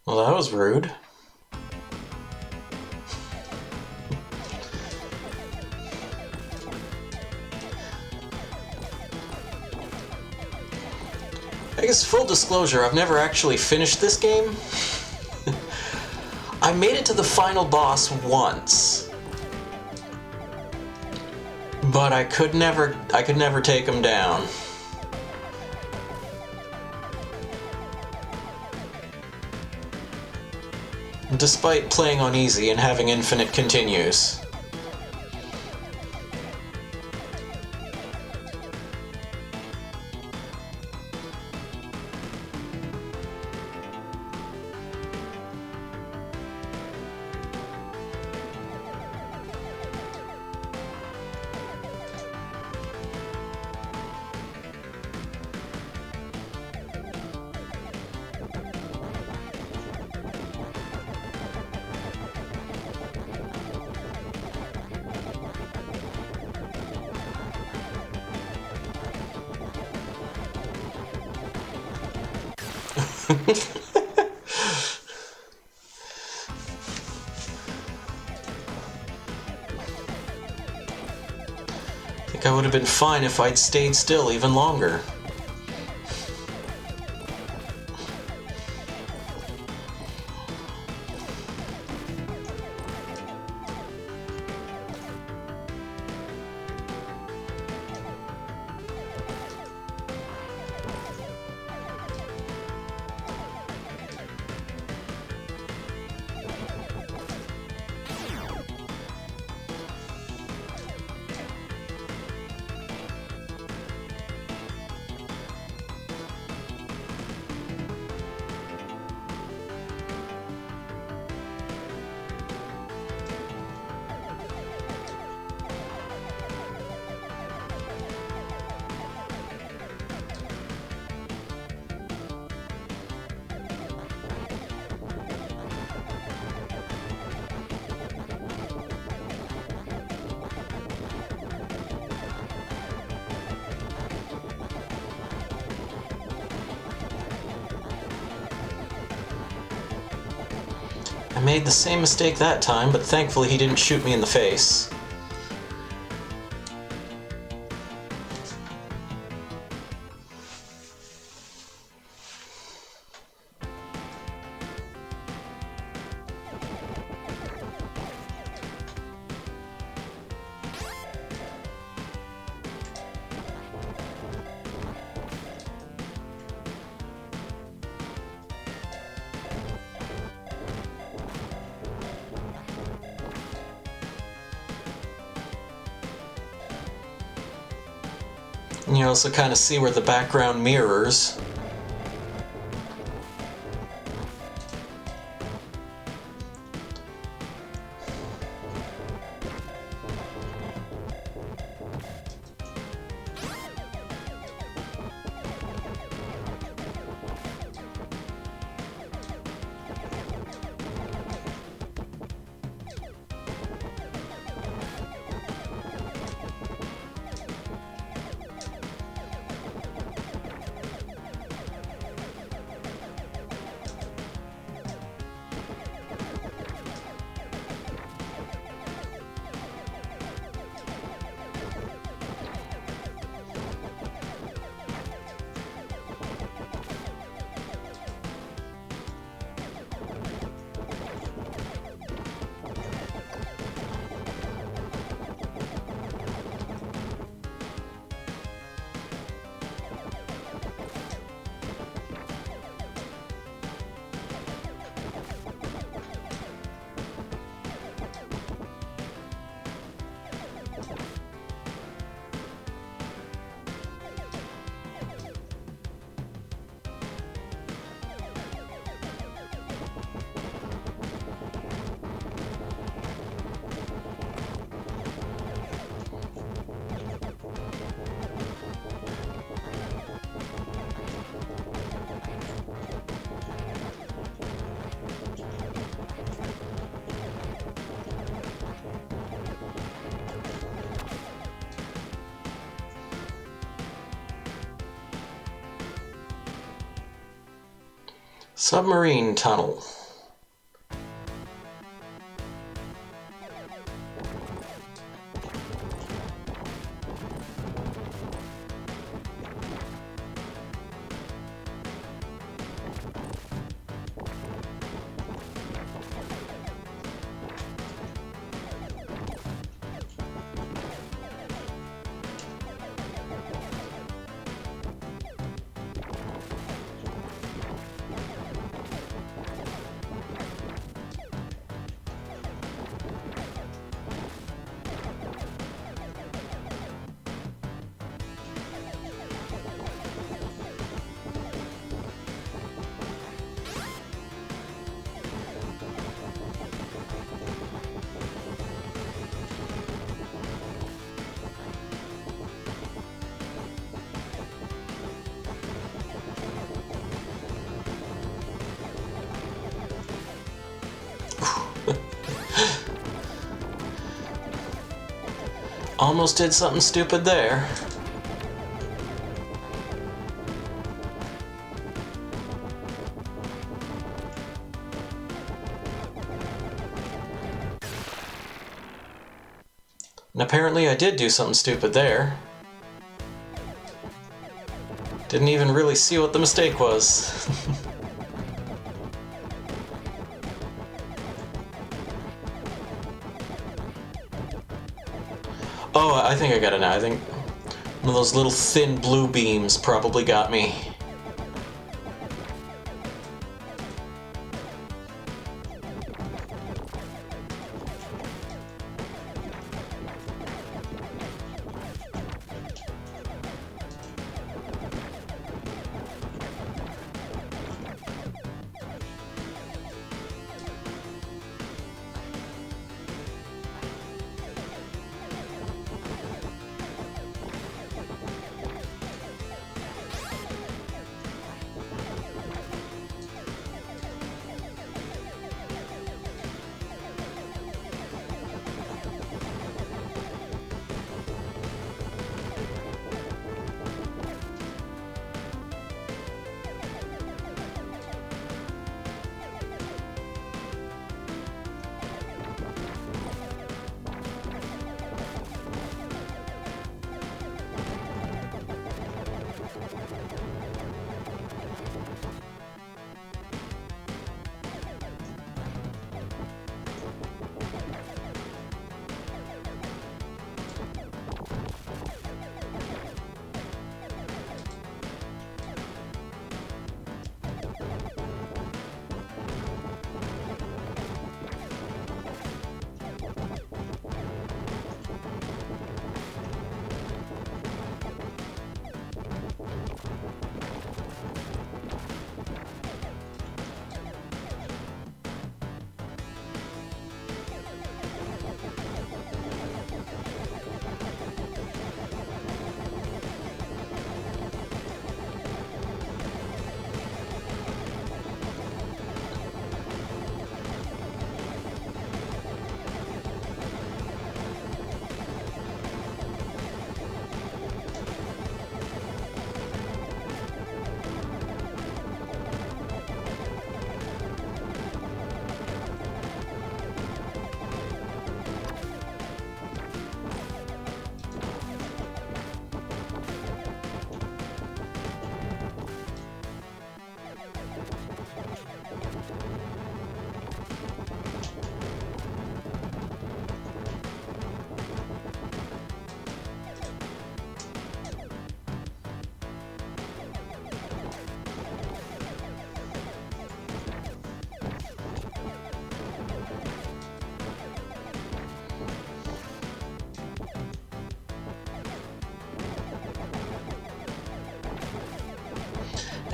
Well, that was rude. I guess full disclosure, I've never actually finished this game. I made it to the final boss once, but I could never take him down. Despite playing on easy and having infinite continues. I think I would have been fine if I'd stayed still even longer. made the same mistake that time, but thankfully he didn't shoot me in the face. And you also kind of see where the background mirrors. Submarine tunnel. Almost did something stupid there. And apparently I did do something stupid there. Didn't even really see what the mistake was. Oh, I think I got it now. I think one of those little thin blue beams probably got me.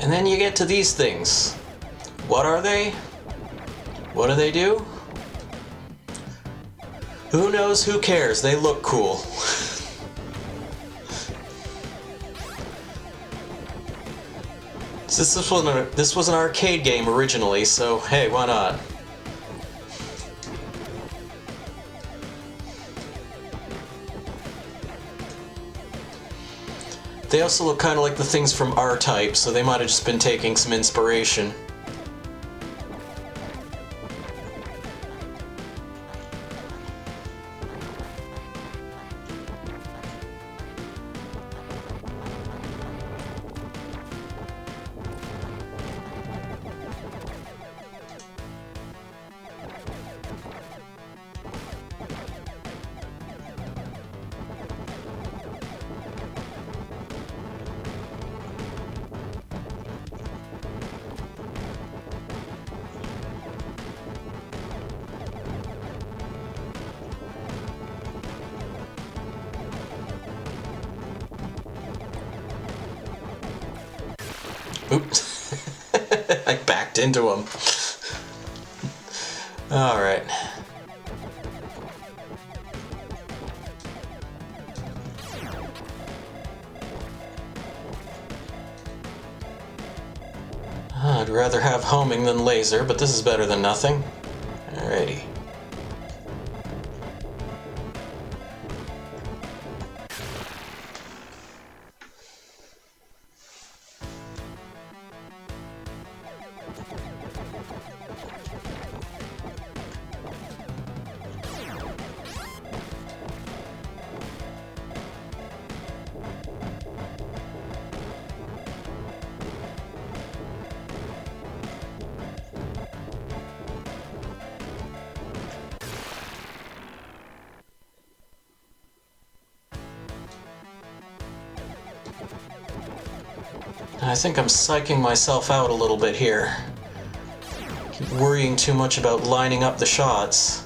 And then you get to these things. What are they? What do they do? Who knows? Who cares? They look cool. This was an arcade game originally, so hey, why not? They also look kind of like the things from R-Type, so they might have just been taking some inspiration. Oops. I backed into him. Alright. I'd rather have homing than laser, but this is better than nothing. Alrighty. I think I'm psyching myself out a little bit here. Keep worrying too much about lining up the shots.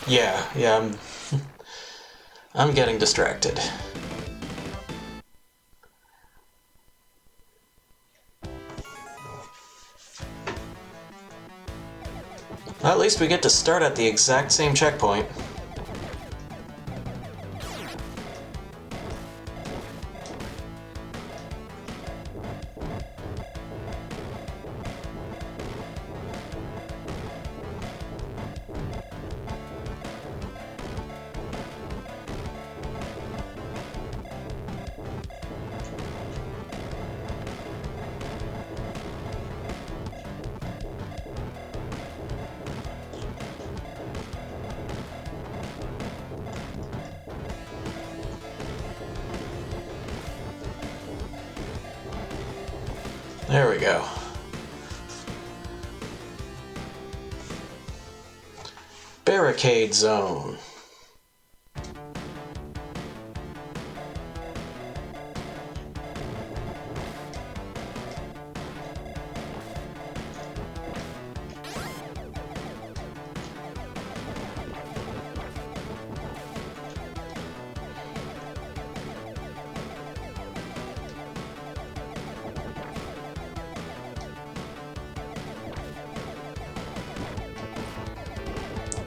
Yeah, I'm getting distracted. Well, at least we get to start at the exact same checkpoint. There we go. Barricade zone.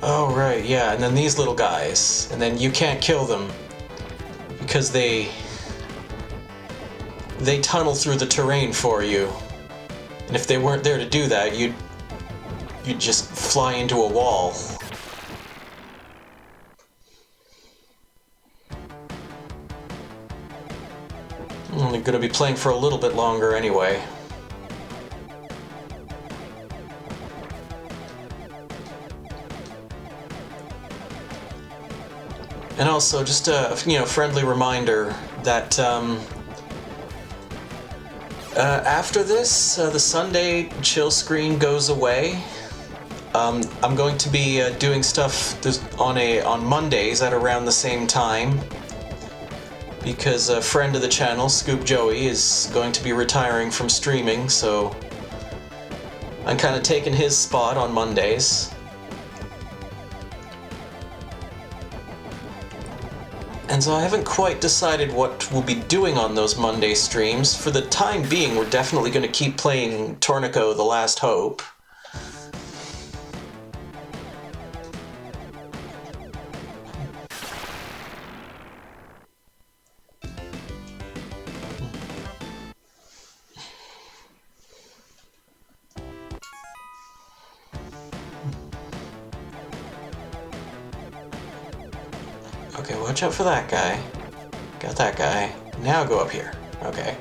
Oh, right, yeah, and then these little guys. And then you can't kill them because they tunnel through the terrain for you. And if they weren't there to do that, you'd just fly into a wall. I'm only going to be playing for a little bit longer anyway. And also, just a friendly reminder that after this, the Sunday chill screen goes away. I'm going to be doing stuff on Mondays at around the same time, because a friend of the channel, Scoop Joey, is going to be retiring from streaming, so I'm kind of taking his spot on Mondays. And so I haven't quite decided what we'll be doing on those Monday streams. For the time being, we're definitely going to keep playing Tornico The Last Hope. Okay, watch out for that guy. Got that guy. Now go up here. Okay.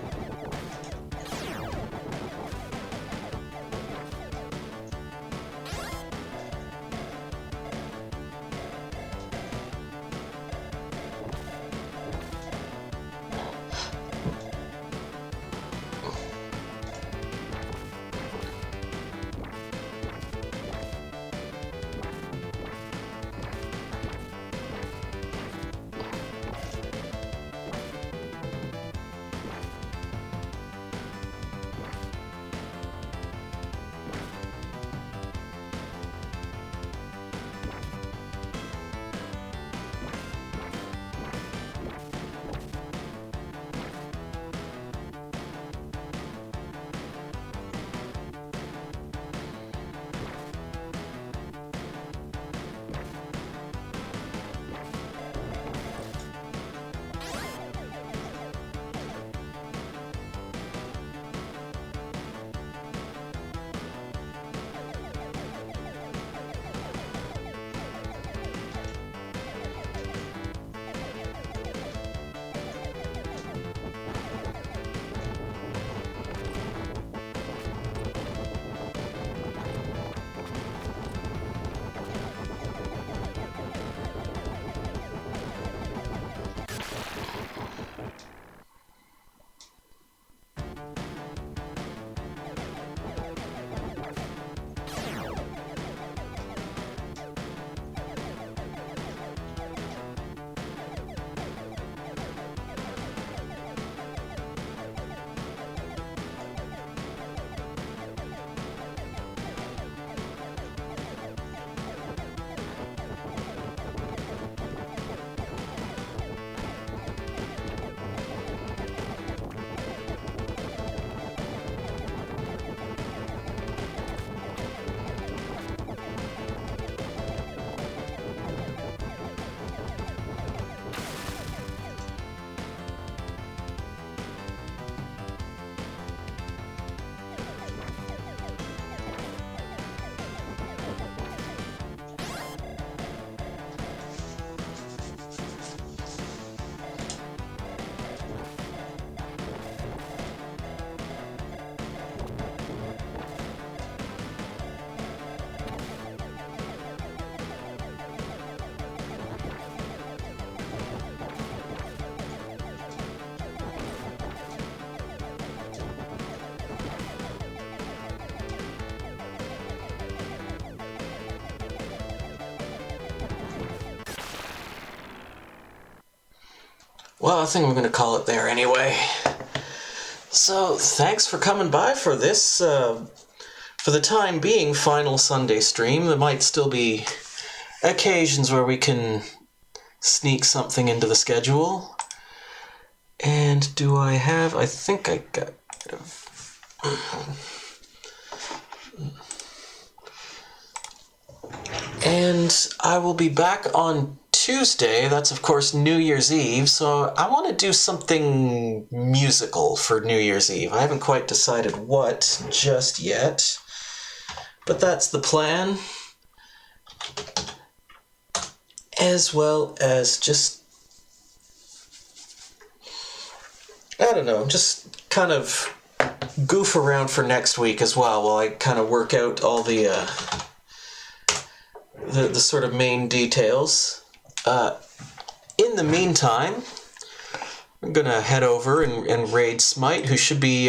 Well, I think I'm going to call it there anyway. So, thanks for coming by for this, for the time being, final Sunday stream. There might still be occasions where we can sneak something into the schedule. And do I have... I think I got... And I will be back on Tuesday. That's, of course, New Year's Eve. So I want to do something musical for New Year's Eve. I haven't quite decided what just yet. But that's the plan. As well as just... I don't know, just kind of goof around for next week as well while I kind of work out all the sort of main details. In the meantime, I'm going to head over and raid Smite, who should be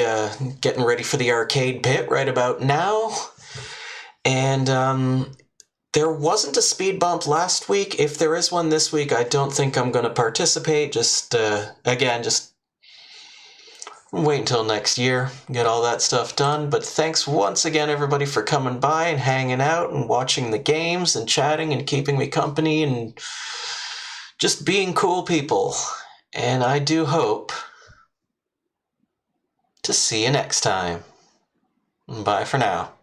getting ready for the arcade pit right about now. And there wasn't a speed bump last week. If there is one this week, I don't think I'm going to participate. Just, again, just wait until next year, get all that stuff done. But thanks once again, everybody, for coming by and hanging out and watching the games and chatting and keeping me company and just being cool people. And I do hope to see you next time. Bye for now.